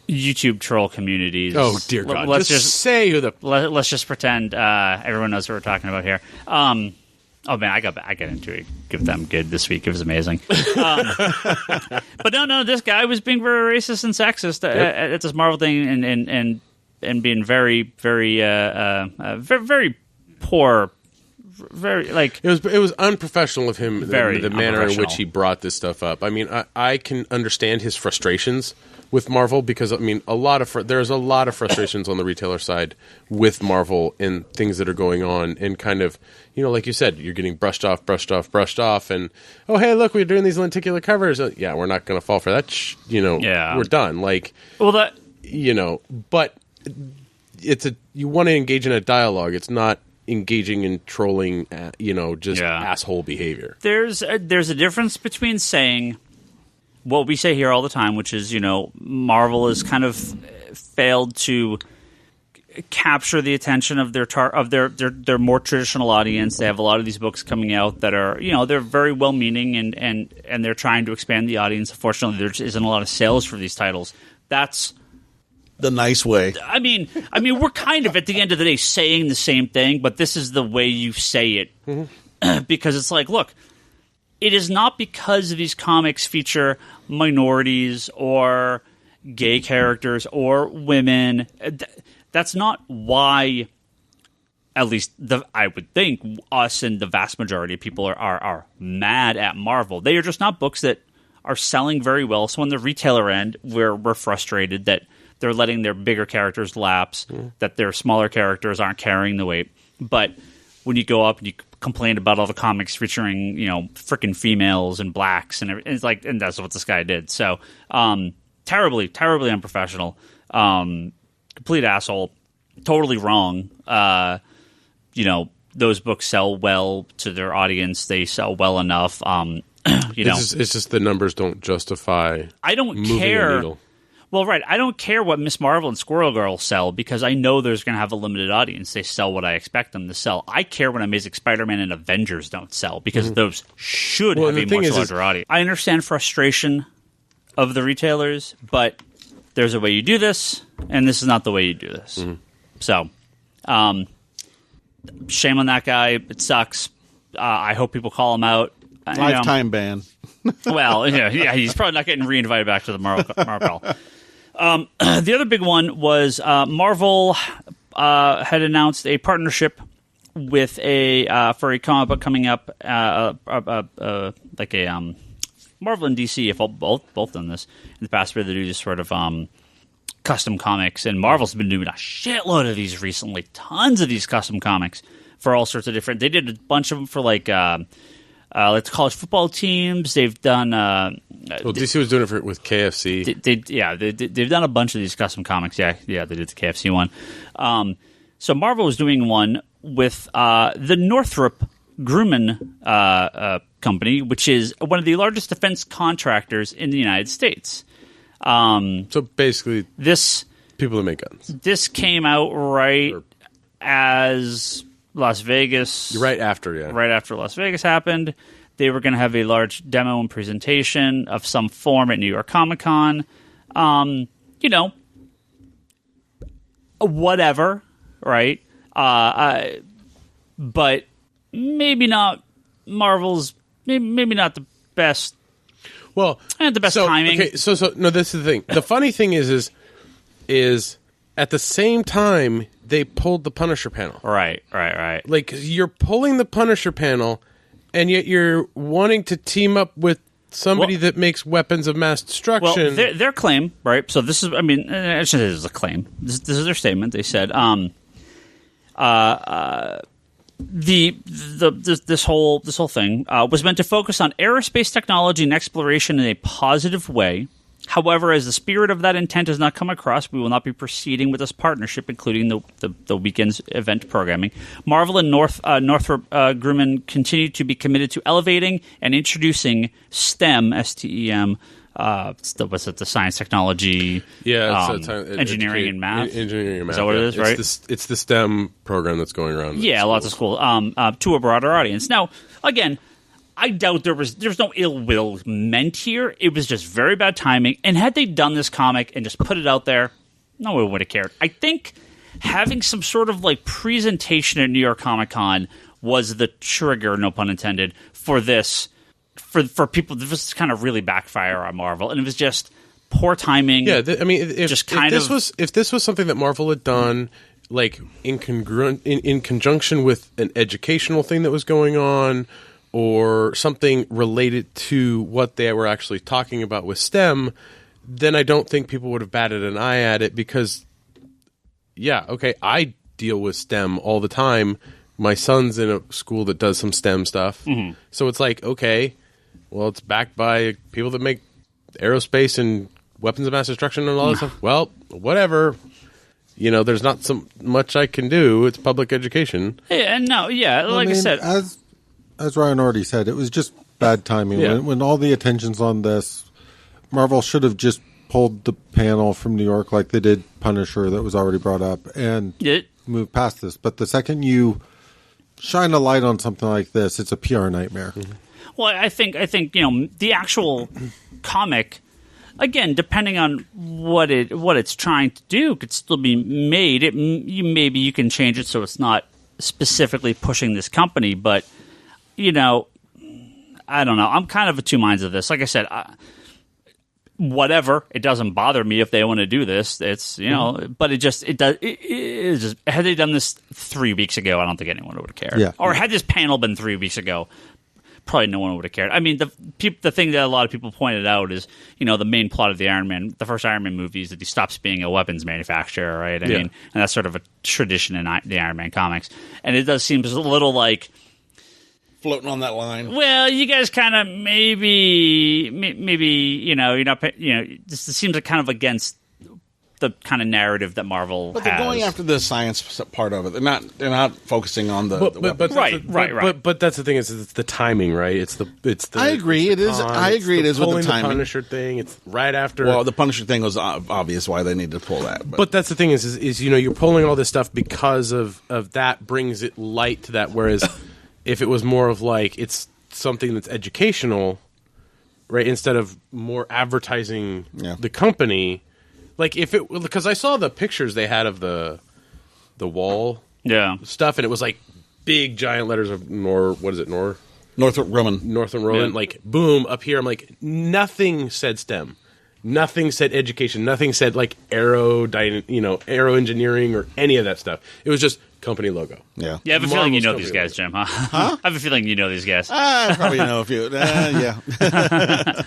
YouTube troll communities. Oh dear God! Let's just say who the. Let's just pretend everyone knows what we're talking about here. Oh man, I got into it. Give them good this week. It was amazing. But no, this guy was being very racist and sexist at this Marvel thing, and being very, very, very poor. Very like it was unprofessional of him. The manner in which he brought this stuff up. I mean, I can understand his frustrations with Marvel because I mean, there's a lot of frustrations on the retailer side with Marvel and things that are going on, and kind of, like you said, you're getting brushed off, and oh hey, look, we're doing these lenticular covers. Yeah, we're not going to fall for that. We're done. Like, well, but you want to engage in a dialogue. It's not engaging in trolling, asshole behavior. There's a difference between saying what we say here all the time, which is, Marvel has kind of failed to capture the attention of their more traditional audience. They have a lot of these books coming out that are, they're very well-meaning and they're trying to expand the audience. Unfortunately, there just isn't a lot of sales for these titles. That's the nice way. I mean, we're kind of at the end of the day saying the same thing, but this is the way you say it, because it's like, look, it is not because these comics feature minorities or gay characters or women. That's not why. At least I would think us and the vast majority of people are mad at Marvel. They are just not books that are selling very well. So on the retailer end, we're frustrated that they're letting their bigger characters lapse, that their smaller characters aren't carrying the weight. But when you go up and you complain about all the comics featuring, freaking females and blacks and everything, it's like, and that's what this guy did. So, terribly, terribly unprofessional, complete asshole, totally wrong. Those books sell well to their audience. They sell well enough. It's just the numbers don't justify. I don't care. Well, right. I don't care what Miss Marvel and Squirrel Girl sell because I know there's going to have a limited audience. They sell what I expect them to sell. I care when Amazing Spider-Man and Avengers don't sell because those should have a much larger audience. I understand frustration of the retailers, but there's a way you do this, and this is not the way you do this. So, shame on that guy. It sucks. I hope people call him out. Lifetime ban. Well, yeah, he's probably not getting re-invited back to the Marvel. The other big one was Marvel had announced a partnership with for a comic book coming up, like a Marvel and DC, if both done this in the past, where they do just sort of custom comics, and Marvel's been doing a shitload of these recently, tons of these custom comics for all sorts of different. They did a bunch of them for like college football teams. They've done. DC was doing it with KFC. They've done a bunch of these custom comics. Yeah, they did the KFC one. So Marvel was doing one with the Northrop Grumman company, which is one of the largest defense contractors in the United States. So basically, this people that make guns. This came out right as Las Vegas. Right after Las Vegas happened. They were going to have a large demo and presentation of some form at New York Comic Con. Whatever, right? But maybe not Marvel's. Maybe not the best. Well, the best timing. Okay, so no. This is the thing. The funny thing is at the same time they pulled the Punisher panel. Right. Like, you're pulling the Punisher panel, and yet you're wanting to team up with somebody that makes weapons of mass destruction. Well, their claim, right? So this is, I shouldn't say this is a claim. This is their statement. They said, this whole thing was meant to focus on aerospace technology and exploration in a positive way. However, as the spirit of that intent has not come across, we will not be proceeding with this partnership, including the weekend's event programming. Marvel and Northrop Grumman continue to be committed to elevating and introducing STEM, S-T-E-M, what's it, the science, technology, engineering, and math? Engineering and math. Is that what it is, right? It's the STEM program that's going around. Yeah, lots of schools. To a broader audience. Now, again, I doubt there's no ill will meant here. It was just very bad timing. And had they done this comic and just put it out there, no one would have cared. I think having some sort of like presentation at New York Comic Con was the trigger, no pun intended, for this. For people, this kind of really backfire on Marvel, and it was just poor timing. Yeah, if this was something that Marvel had done, like in conjunction with an educational thing that was going on, or something related to what they were actually talking about with STEM, then I don't think people would have batted an eye at it because, yeah, okay, I deal with STEM all the time. My son's in a school that does some STEM stuff. Mm-hmm. So it's like, okay, well, it's backed by people that make aerospace and weapons of mass destruction and all that stuff. Well, whatever. There's not so much I can do. It's public education. Yeah, I said. As Ryan already said, it was just bad timing. Yeah. When all the attention's on this, Marvel should have just pulled the panel from New York like they did Punisher that was already brought up and moved past this. But the second you shine a light on something like this, it's a PR nightmare. Mm-hmm. Well, I think the actual comic, again, depending on what it's trying to do, could still be made. Maybe you can change it so it's not specifically pushing this company, but I don't know. I'm kind of of two minds of this. Like I said, whatever. It doesn't bother me if they want to do this. It's but it just had they done this 3 weeks ago, I don't think anyone would have cared. Yeah. Or had this panel been 3 weeks ago, probably no one would have cared. I mean, the thing that a lot of people pointed out is, the main plot of the first Iron Man movie is that he stops being a weapons manufacturer, right? I mean, and that's sort of a tradition in the Iron Man comics. And it does seem a little like floating on that line. Well, you guys kind of maybe you're not this seems like kind of against the kind of narrative that Marvel but has. They're going after the science part of it. They're not focusing on the right. But that's the thing is it's the timing, right? It's the I agree. It is. I agree. It is with the timing. The Punisher thing. It's right after. Well, the Punisher thing was obvious why they needed to pull that. But that's the thing is you're pulling all this stuff because of that brings it light to that. Whereas if it was more of like it's something that's educational, right? Instead of more advertising the company. Like because I saw the pictures they had of the wall stuff, and it was like big giant letters of Northrop Grumman, like boom up here. I'm like, nothing said STEM, nothing said education, nothing said like aero engineering or any of that stuff. It was just company logo. Yeah. I have a feeling you know these guys, Jim. Huh? I have a feeling you know these guys. I probably know a few. Yeah.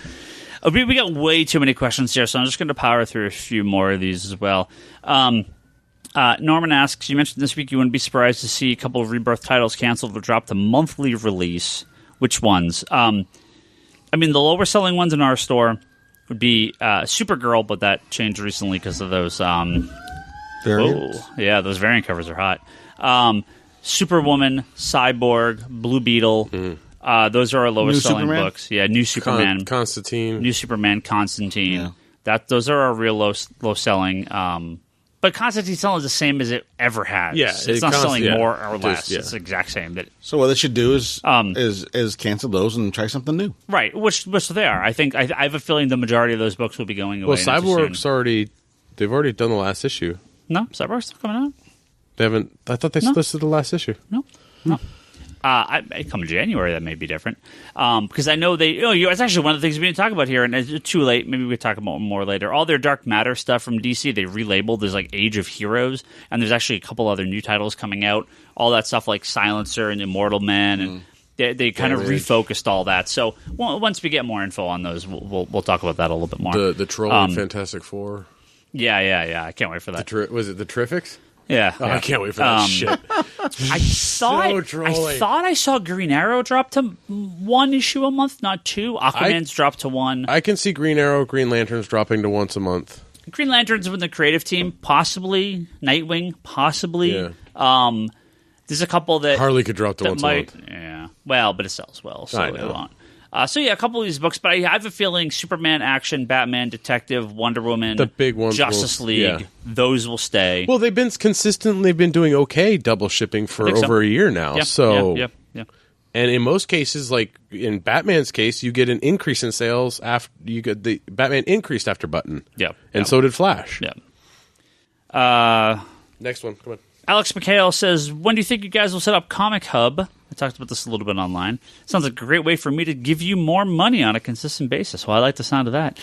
We got way too many questions here, so I'm just going to power through a few more of these as well. Norman asks, you mentioned this week you wouldn't be surprised to see a couple of Rebirth titles canceled or drop to monthly release. Which ones? The lower selling ones in our store would be Supergirl, but that changed recently because of those... variants? Those variant covers are hot. Superwoman, Cyborg, Blue Beetle... Mm. Those are our lowest selling books. Yeah, New Superman, Constantine, New Superman, Constantine. Yeah. Those are our real low selling. But Constantine's selling the same as it ever has. Yeah, it's not selling more or less. It's the exact same. So what they should do is cancel those and try something new. Right, which they are. I think I have a feeling the majority of those books will be going away. Well, Cyborg's they've already done the last issue. No, Cyborg's still coming out. They haven't. I thought they listed the last issue. No. Come January, that may be different. Because I know it's actually one of the things we didn't talk about here, and it's too late. Maybe we'll talk about more later. All their Dark Matter stuff from DC, they relabeled as like Age of Heroes, and there's actually a couple other new titles coming out. All that stuff like Silencer and Immortal Man, and they kind of refocused all that. So once we get more info on those, we'll talk about that a little bit more. The Troll and Fantastic Four. Yeah. I can't wait for that. Was it the Terrifics? Yeah. Oh, I can't wait for that shit. I thought I saw Green Arrow drop to 1 issue a month, not 2. Aquaman's dropped to 1. I can see Green Arrow, Green Lanterns dropping to once a month. Green Lanterns with the creative team, possibly. Nightwing, possibly. Yeah. There's a couple that Harley could drop to once a month. Yeah. Well, but it sells well, so I it know. won't. A couple of these books, but I have a feeling Superman, Action, Batman, Detective, Wonder Woman, the big ones, Justice League, those will stay. Well, they've been consistently doing okay double shipping for over a year now. Yeah. And in most cases, like in Batman's case, you get an increase in sales after you get the Batman increased after Button. Yeah. And so did Flash. Yeah. Next one, come on. Alex McHale says, when do you think you guys will set up Comic Hub? I talked about this a little bit online. Sounds like a great way for me to give you more money on a consistent basis. Well, I like the sound of that.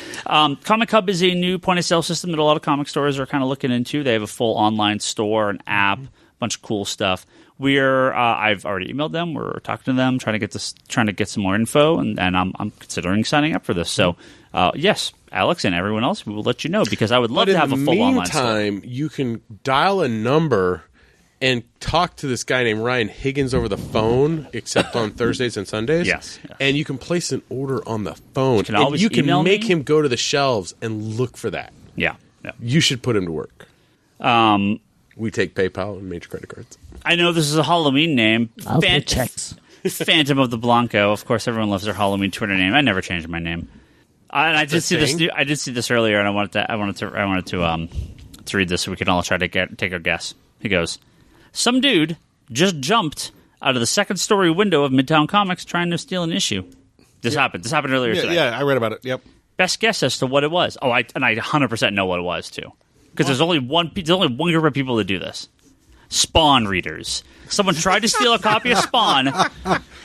Comic Hub is a new point-of-sale system that a lot of comic stores are kind of looking into. They have a full online store, an app, a bunch of cool stuff. I've already emailed them. We're talking to them, trying to get some more info, and I'm considering signing up for this. So, yes, Alex and everyone else, we will let you know because I would love to have a full online store. In the meantime, you can dial a number and talk to this guy named Ryan Higgins over the phone, except on Thursdays and Sundays. Yes. And you can place an order on the phone. You can make him go to the shelves and look for that. Yeah. You should put him to work. We take PayPal and major credit cards. I know this is a Halloween name. I'll get checks. Phantom of the Blanco. Of course, everyone loves their Halloween Twitter name. I never changed my name. And I did see this. I did see this earlier, and I wanted to read this so we can all try to take a guess. He goes, "Some dude just jumped out of the second-story window of Midtown Comics trying to steal an issue." This happened. This happened earlier today. Yeah, I read about it. Yep. Best guess as to what it was. Oh, I 100% know what it was too, because there's only one group of people that do this. Spawn readers. Someone tried to steal a copy of Spawn,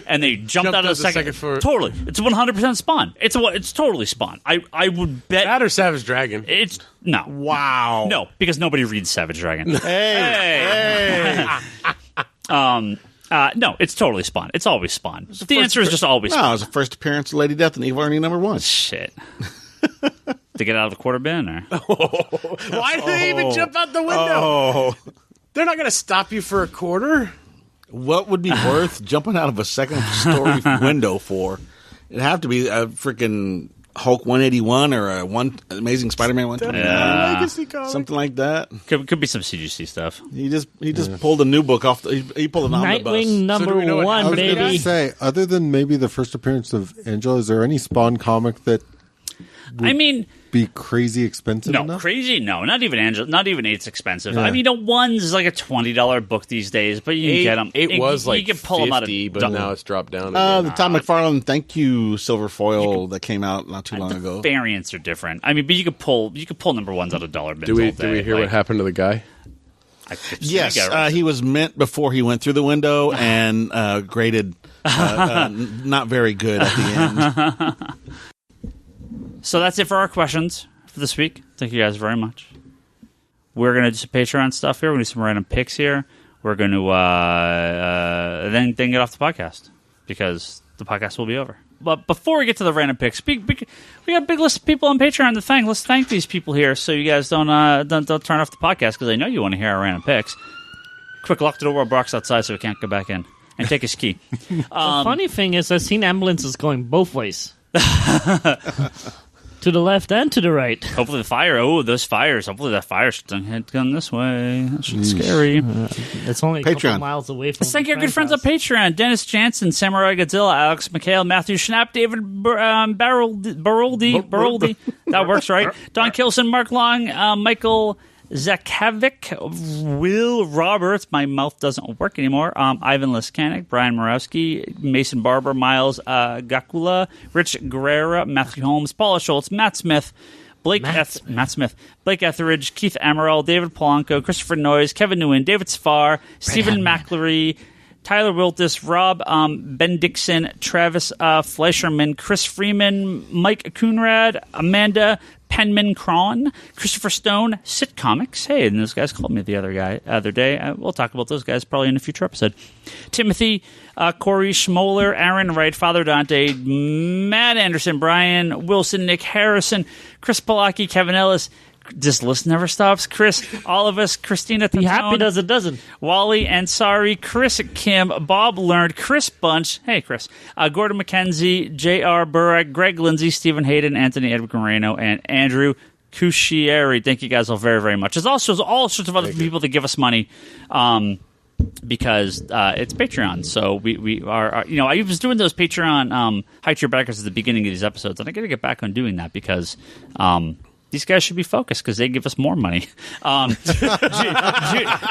and they jumped out of the second floor. Totally, it's 100% Spawn. It's totally Spawn. I would bet that or Savage Dragon. It's no. Wow. No, because nobody reads Savage Dragon. Hey. No, it's totally Spawn. It's always Spawn. The answer is just always Spawn. No, it was the first appearance of Lady Death in Evil Ernie #1. Shit. To get out of the quarter bin, or why did they even jump out the window? They're not going to stop you for a quarter. What would be worth jumping out of a second-story window for? It'd have to be a freaking Hulk 181 or a Amazing Spider-Man 129, Legacy comic. something like that. Could be some CGC stuff. He just pulled a new book off. He pulled an omnibus. Nightwing #1, I was baby. going to say, other than maybe the first appearance of Angela, is there any Spawn comic that be crazy expensive enough? Crazy? No, not even Angela. Not even 8's expensive. Yeah. I mean, one's like a $20 book these days, but you can get them. It was like you can pull 50, them out of but now it's dropped down. The Tom McFarlane Thank You Silver Foil that came out not too long ago. Variants are different. I mean, but you could pull #1s out of dollar bins. Do we hear what happened to the guy? Yes, he was mint before he went through the window and graded not very good at the end. So that's it for our questions for this week. Thank you guys very much. We're going to do some Patreon stuff here. We're going to do some random picks here. We're going to then get off the podcast because the podcast will be over. But before we get to the random picks, we got a big list of people on Patreon to thank. Let's thank these people here so you guys don't turn off the podcast because I know you want to hear our random picks. Quick lock the door while Brock's outside so we can't go back in. And take his key. The funny thing is I've seen ambulances going both ways. To the left and to the right. Hopefully those fires. Hopefully that fire should come this way. That should be scary. It's only a couple miles away from thank our good friends on Patreon. Dennis Jansen, Samurai Godzilla, Alex McHale, Matthew Schnapp, David Baroldi. That works, right? Don Kilson, Mark Long, Michael Zakavik, Will Roberts, my mouth doesn't work anymore, Ivan Liskanik, Brian Morawski, Mason Barber, Miles Gakula, Rich Guerrera, Matthew Holmes, Paula Schultz, Matt Smith, Blake Etheridge, Keith Amaral, David Polanco, Christopher Noyes, Kevin Nguyen, David Safar, Stephen McCleary, Tyler Wiltis, Rob Ben Dixon, Travis Fleischerman, Chris Freeman, Mike Coonrad, Amanda Penman Cron, Christopher Stone, Sit Comics. Hey, and those guys called me the other day. We'll talk about those guys probably in a future episode. Timothy, Corey Schmoller, Aaron Wright, Father Dante, Matt Anderson, Brian Wilson, Nick Harrison, Chris Palaki, Kevin Ellis, This list never stops. Chris, all of us, Christina, Be happy does it doesn't. Wally Ansari, Chris Kim, Bob Learned, Chris Bunch, hey Chris, Gordon McKenzie, J.R. Burek, Greg Lindsay, Stephen Hayden, Anthony Edward Moreno, and Andrew Cuscieri. Thank you guys all very, very much. There's also all sorts of other people that give us money. Because it's Patreon, so we are I was doing those Patreon high tier backers at the beginning of these episodes, and I got to get back on doing that because these guys should be focused because they give us more money.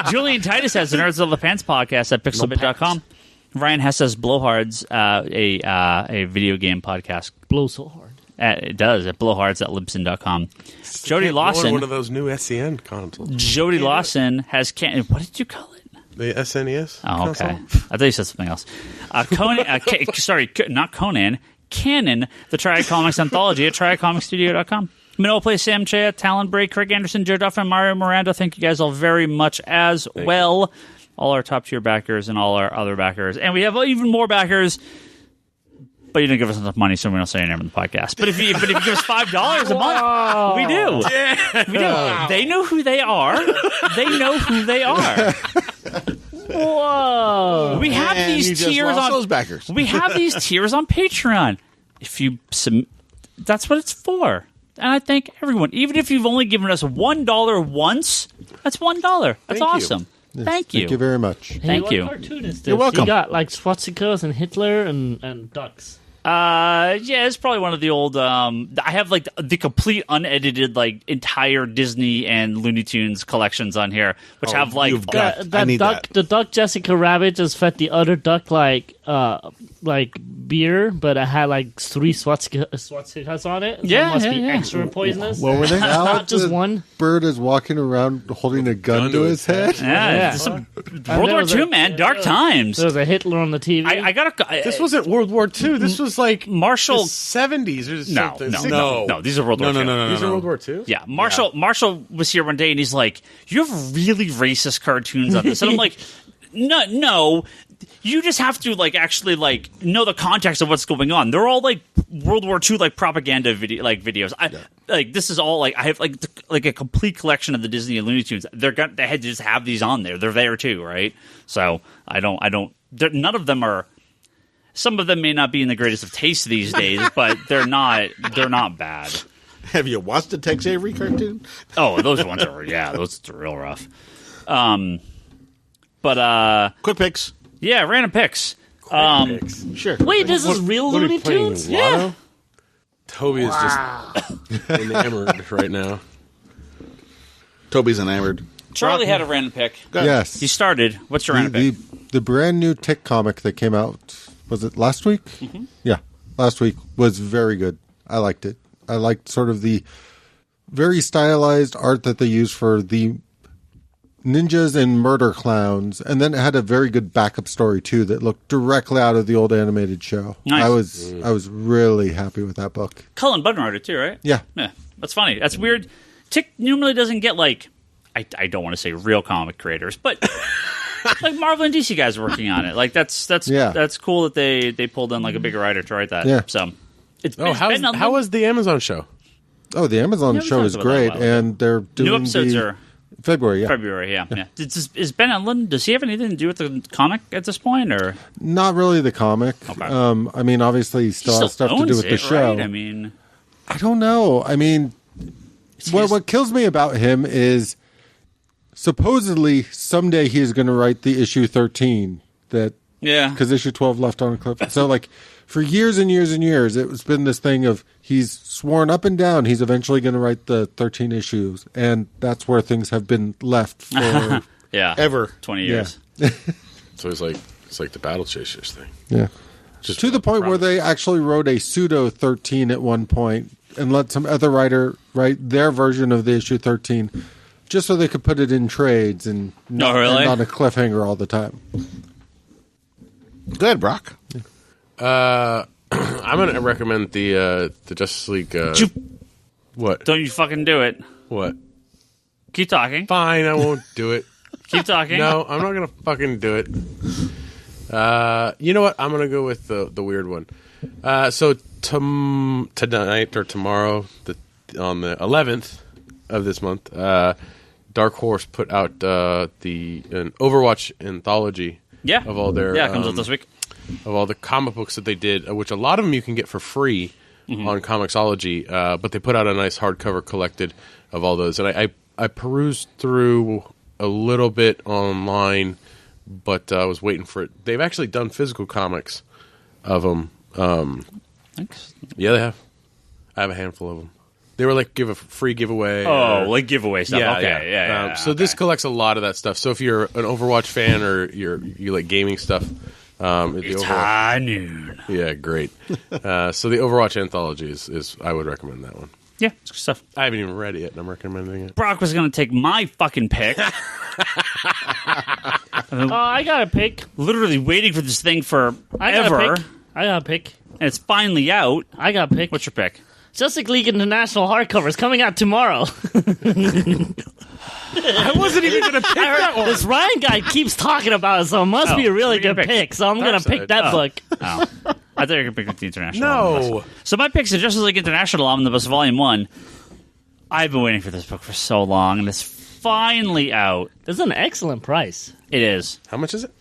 Julian Titus has the Nerds of the Pants podcast at pixelbit.com. Ryan Hess has Blowhards, a video game podcast. Blow so hard. It does at blowhards@libsyn.com. Jody Lawson, one of those new SCN consoles. Jody Lawson has what did you call it? The SNES? Oh, okay. I thought you said something else. Conan, not Conan. Canon, the Triad Comics Anthology at triadcomicsstudio.com. Minoa Play, Sam Chea, Talon Bray, Craig Anderson, Joe Duff, and Mario Miranda. Thank you guys all very much as well. All our top tier backers and all our other backers. And we have even more backers, but you don't give us enough money, so we don't say your name on the podcast. But if you give us $5 a month, we do. Yeah. We do. They know who they are. They know who they are. Whoa! We have these tiers on those backers. We have these tiers on Patreon. If you that's what it's for. And I thank everyone. Even if you've only given us $1 once, that's $1. That's awesome. Yes, thank you. Thank you very much. Thank you. What cartoon is this? You're welcome. You got like swastikas and Hitler and ducks. Yeah, it's probably one of the old. I have like the complete unedited, like entire Disney and Looney Tunes collections on here, which have like The duck Jessica Rabbit just fed the other duck like beer, but it had like 3 swastikas on it. So it must be extra poisonous. What were they? Not just one. Bird is walking around holding a gun to his head. Yeah. World War II, man, dark times. There was a Hitler on the TV. I gotta. This wasn't World War II. This was like Marshall. the 70s or something. No. These are World War II. These are World War II? Yeah, Marshall was here one day and he's like, "You have really racist cartoons on this," and I'm like, "No, you just have to like actually like know the context of what's going on. They're all like World War II like propaganda videos. Like this is all like I have like a complete collection of the Disney and Looney Tunes. They had to just have these on there. They're there too, right? So I don't. None of them are. Some of them may not be in the greatest of taste these days, but they're not bad. Have you watched the Tex Avery cartoon? Oh, those ones are those are real rough. But Quick picks. yeah, random picks. Sure. Wait, this is real What are Looney you playing, Tunes? Lotto? Yeah. Toby is just enamored right now. Toby's enamored. Charlie had a random pick. Yes. He started. What's your random pick? The brand new Tick comic that came out, was it last week? Mm-hmm. Yeah, last week was very good. I liked it. I liked sort of the very stylized art that they used for the ninjas and murder clowns, and then it had a very good backup story too that looked directly out of the old animated show. Nice. I was really happy with that book. Cullen Bunn wrote it too, right? Yeah. That's funny. That's weird. Tick normally doesn't get like I don't want to say real comic creators, but like Marvel and DC guys working on it. Like that's cool that they pulled in like a bigger writer to write that. Yeah. So how was the Amazon show? Oh, the Amazon show is great, and they're doing new episodes are February. Yeah, February. Yeah. Is Ben Edlund? Does he have anything to do with the comic at this point, or not really the comic? Okay. I mean, obviously, he still has stuff to do with the show. Right? I mean, I don't know. I mean, what kills me about him is supposedly someday he is going to write the issue 13 because issue 12 left on a cliff. So like for years and years and years, it's been this thing of he's sworn up and down he's eventually going to write the 13 issues, and that's where things have been left for ever 20 years. Yeah. So it's like the Battle Chasers thing. Yeah. Just to the point where they actually wrote a pseudo 13 at one point and let some other writer write their version of the issue 13 just so they could put it in trades and not end on a cliffhanger all the time. Go ahead, Brock. I'm going to recommend the Justice League. What? Don't you fucking do it. What? Keep talking. Fine, I won't do it. Keep talking. No, I'm not going to fucking do it. You know what? I'm going to go with the weird one. So tonight or tomorrow, on the 11th, of this month, Dark Horse put out an Overwatch anthology. Yeah. Of all their it comes out this week. Of all the comic books that they did, which a lot of them you can get for free on Comixology, but they put out a nice hardcover collected of all those. And I perused through a little bit online, but I was waiting for it. They've actually done physical comics of them. Thanks. Yeah, they have. I have a handful of them. They were like free giveaway. Like giveaway stuff. Yeah, okay, yeah. So this collects a lot of that stuff. So if you're an Overwatch fan or you like gaming stuff, it's high noon. Yeah, great. So the Overwatch anthology is I would recommend that one. Yeah, it's good stuff. I haven't even read it yet, and I'm recommending it. Brock was going to take my fucking pick. I got a pick. Literally waiting for this thing for I ever. got a pick. And it's finally out. I got a pick. What's your pick? Justice League International hardcover is coming out tomorrow. I wasn't even going to pick that one. This Ryan guy keeps talking about it, so it must be a really good pick. So I'm going to pick that book. Oh. I thought you were going to pick the International No. So my pick's the Justice League International Omnibus Volume 1. I've been waiting for this book for so long, and it's finally out. It's an excellent price. It is. How much is it?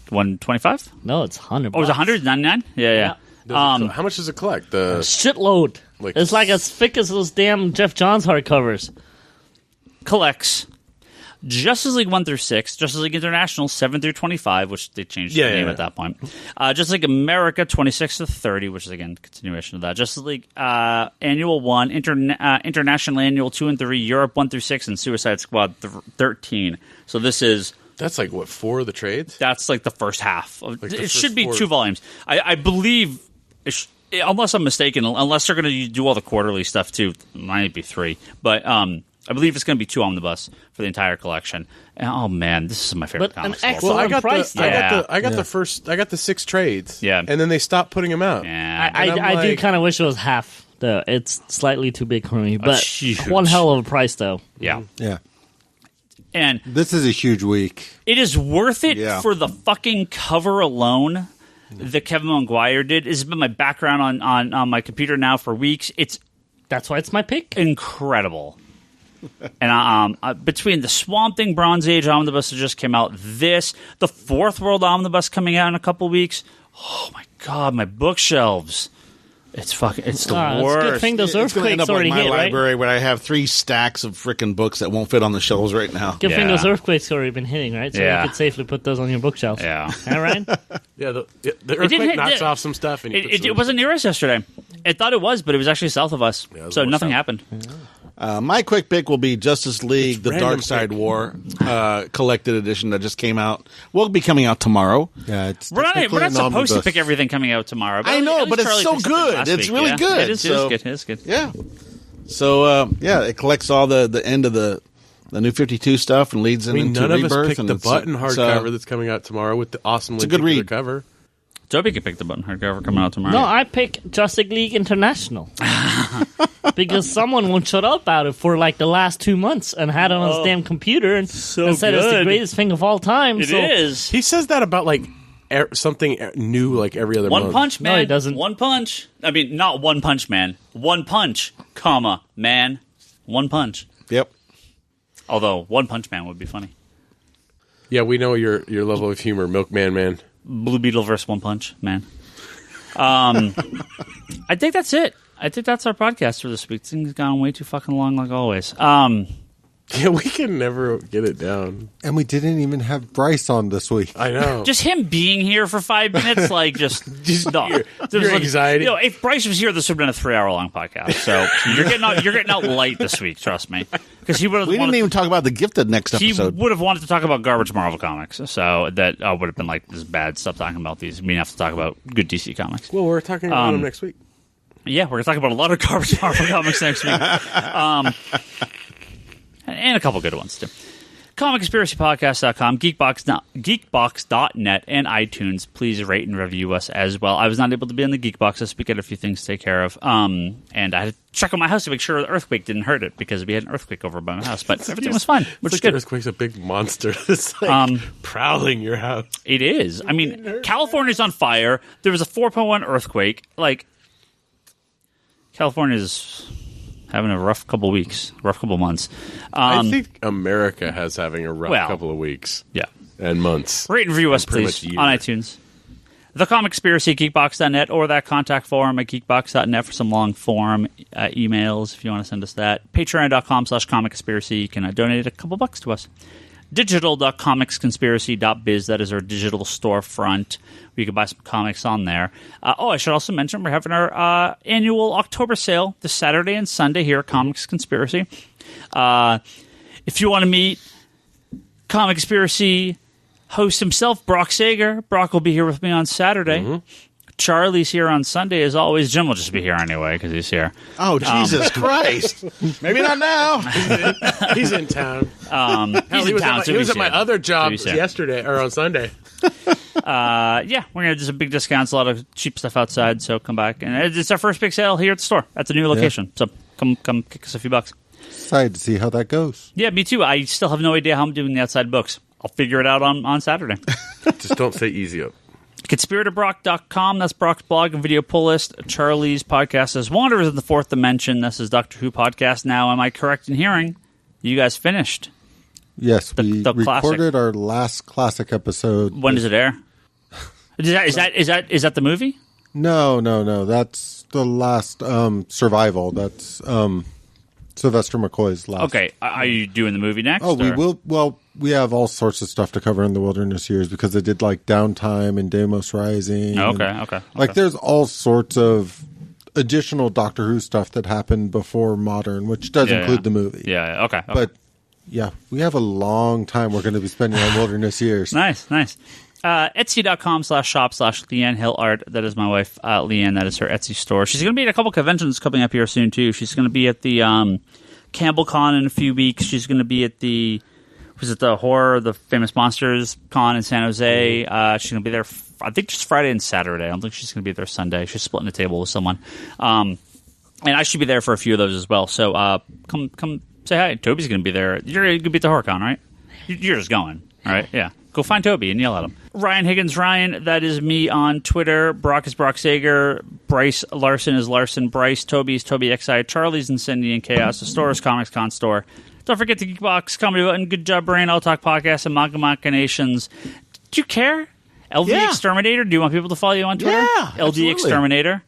$125? No, it's $100. Oh, it was $199? Yeah. How much does it collect? A shitload. It's like as thick as those damn Jeff Johns hardcovers. Collects Justice League 1 through 6, Justice League International 7 through 25, which they changed the name at that point. Justice League America 26 to 30, which is again continuation of that. Justice League Annual 1, International Annual 2 and 3, Europe 1 through 6, and Suicide Squad 13. So this is. That's like, what, 4 of the trades? That's like the first half. It should be 4. 2 volumes. I believe, unless I'm mistaken, unless they're going to do all the quarterly stuff too, it might be 3. But I believe it's going to be 2 omnibus for the entire collection. And, oh man, this is my favorite comic. An excellent price. I got the 6 trades. Yeah. And then they stopped putting them out. Yeah. I do kind of wish it was half, though. It's slightly too big for me. But huge. One hell of a price, though. Yeah. Yeah. And this is a huge week. It is worth it for the fucking cover alone that Kevin Maguire did. It's been my background on my computer now for weeks. That's why it's my pick. Incredible. And between the Swamp Thing Bronze Age omnibus that just came out, the Fourth World omnibus coming out in a couple weeks. Oh my god, my bookshelves. It's the worst. It's a good thing those earthquakes already like my hit, library right? where I have 3 stacks of freaking books that won't fit on the shelves right now. Good thing those earthquakes already been hitting, right? So you could safely put those on your bookshelf. Yeah. All right? Yeah, the earthquake knocks off some stuff. And it wasn't near us yesterday. It thought it was, but it was actually south of us. So nothing happened. My quick pick will be Justice League: The Dark Side War collected edition that just came out. Will be coming out tomorrow. Yeah, it's we're not supposed to pick everything coming out tomorrow. I know, but it's so good. It's really good. It is good. It is good. Yeah. So it collects all the end of the New 52 stuff and leads into none Rebirth. of us picked and the button hardcover that's coming out tomorrow with the awesome read cover. Toby could pick the button hardcover coming out tomorrow. No, I pick Justice League International. Because someone won't shut up about it for like the last 2 months and had it on his damn computer and said it's the greatest thing of all time. It is. He says that about like something new like every other month. One Punch Man. No, he doesn't. One Punch. I mean, not One Punch Man. One Punch, comma, man. One Punch. Yep. Although One Punch Man would be funny. Yeah, we know your level of humor, Milkman Man. Blue Beetle versus One Punch Man. I think that's it. I think that's our podcast for this week. This thing's gone way too fucking long, like always. Yeah, we can never get it down. And we didn't even have Bryce on this week. I know. Just him being here for 5 minutes, like, just no. Your anxiety. You know, if Bryce was here, this would have been a 3-hour-long podcast. So you're getting out light this week, trust me. Because he would have. We didn't even talk about the Gifted next episode. He would have wanted to talk about garbage Marvel comics, so that would have been like this is bad. Stop talking about these. We have to talk about good DC comics. Well, we're talking about them next week. Yeah, we're going to talk about a lot of garbage Marvel comics next week. And a couple good ones, too. ComicConspiracyPodcast.com, Geekbox.net, and iTunes. Please rate and review us as well. I was not able to be in the Geekbox this week. I had a few things to take care of. And I had to check on my house to make sure the earthquake didn't hurt it because we had an earthquake over by my house. But everything was fine, which is good. The earthquake's a big monster. It's like prowling your house. It is. I mean, California's on fire. There was a 4.1 earthquake. Like, California's having a rough couple weeks, rough couple months. I think America has having a rough couple of weeks. Yeah. And months. Rate and review us, please, on iTunes. The Comic Conspiracy, geekbox.net, or that contact forum at geekbox.net for some long form emails if you want to send us that. Patreon.com/Comic Conspiracy. You can donate a couple bucks to us. Digital.comicsconspiracy.biz. That is our digital storefront. You can buy some comics on there. I should also mention we're having our annual October sale this Saturday and Sunday here at Comics Conspiracy. If you want to meet Comic Conspiracy host himself, Brock Sager. Brock will be here with me on Saturday. Mm-hmm. Charlie's here on Sunday, as always. Jim will just be here anyway because he's here. Oh, Jesus Christ. Maybe not now. He's in town. He was at my other job yesterday, or on Sunday. We're going to do some big discounts, a lot of cheap stuff outside, so come back. And it's our first big sale here at the store, at the new location. So come kick us a few bucks. Excited to see how that goes. Yeah, me too. I still have no idea how I'm doing the outside books. I'll figure it out on Saturday. Just don't say easy up. Conspiratobrock.com. That's Brock's blog and video pull list. Charlie's podcast is Wanderers in the Fourth Dimension. This is Doctor Who podcast. Now, am I correct in hearing you guys finished? Yes, we recorded our last classic episode. When does it air? Is that the movie? No. That's the last Survival. That's Sylvester McCoy's last. Okay, are you doing the movie next? We will. Well, we have all sorts of stuff to cover in the Wilderness Years because they did like Downtime and Deimos Rising. Okay. Like there's all sorts of additional Doctor Who stuff that happened before Modern, which does include the movie. Yeah, okay. But yeah, we have a long time we're going to be spending on Wilderness Years. Nice. Etsy.com/shop/Leanne Hill Art. That is my wife, Leanne. That is her Etsy store. She's going to be at a couple conventions coming up here soon, too. She's going to be at the CampbellCon in a few weeks. She's going to be at the the Famous Monsters Con in San Jose. She's going to be there, I think, just Friday and Saturday. I don't think she's going to be there Sunday. She's splitting the table with someone. And I should be there for a few of those as well. So come say hi. Toby's going to be there. You're going to be at the HorrorCon, right? You're just going, all right? Yeah. Go find Toby and yell at him. Ryan Higgins, that is me on Twitter. Brock is Brock Sager. Bryce Larson is Larson Bryce. Toby is Toby XI. Charlie's Incendiary and Chaos. The store is Comics Con Store. Don't forget the Geekbox Comedy Button. Good Job Brain, All Talk Podcast, and Manga Machinations. Do you care? LD Exterminator? Do you want people to follow you on Twitter? Yeah, LD absolutely. Exterminator.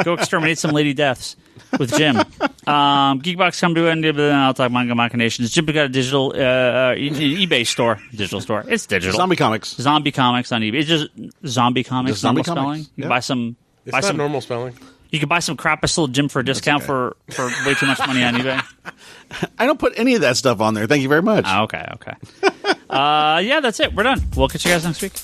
Go exterminate some lady deaths with Jim. Geekbox Comedy Button, and I'll Talk Manga Machinations. Jim got a digital eBay store. Digital store. It's digital. Zombie Comics on eBay. It's just Zombie Comics. Just Zombie normal Comics. Spelling. You can buy some. It's not normal spelling. You can buy some crap I sold Jim for a discount for way too much money on eBay. I don't put any of that stuff on there. Thank you very much. Okay. That's it. We're done. We'll catch you guys next week.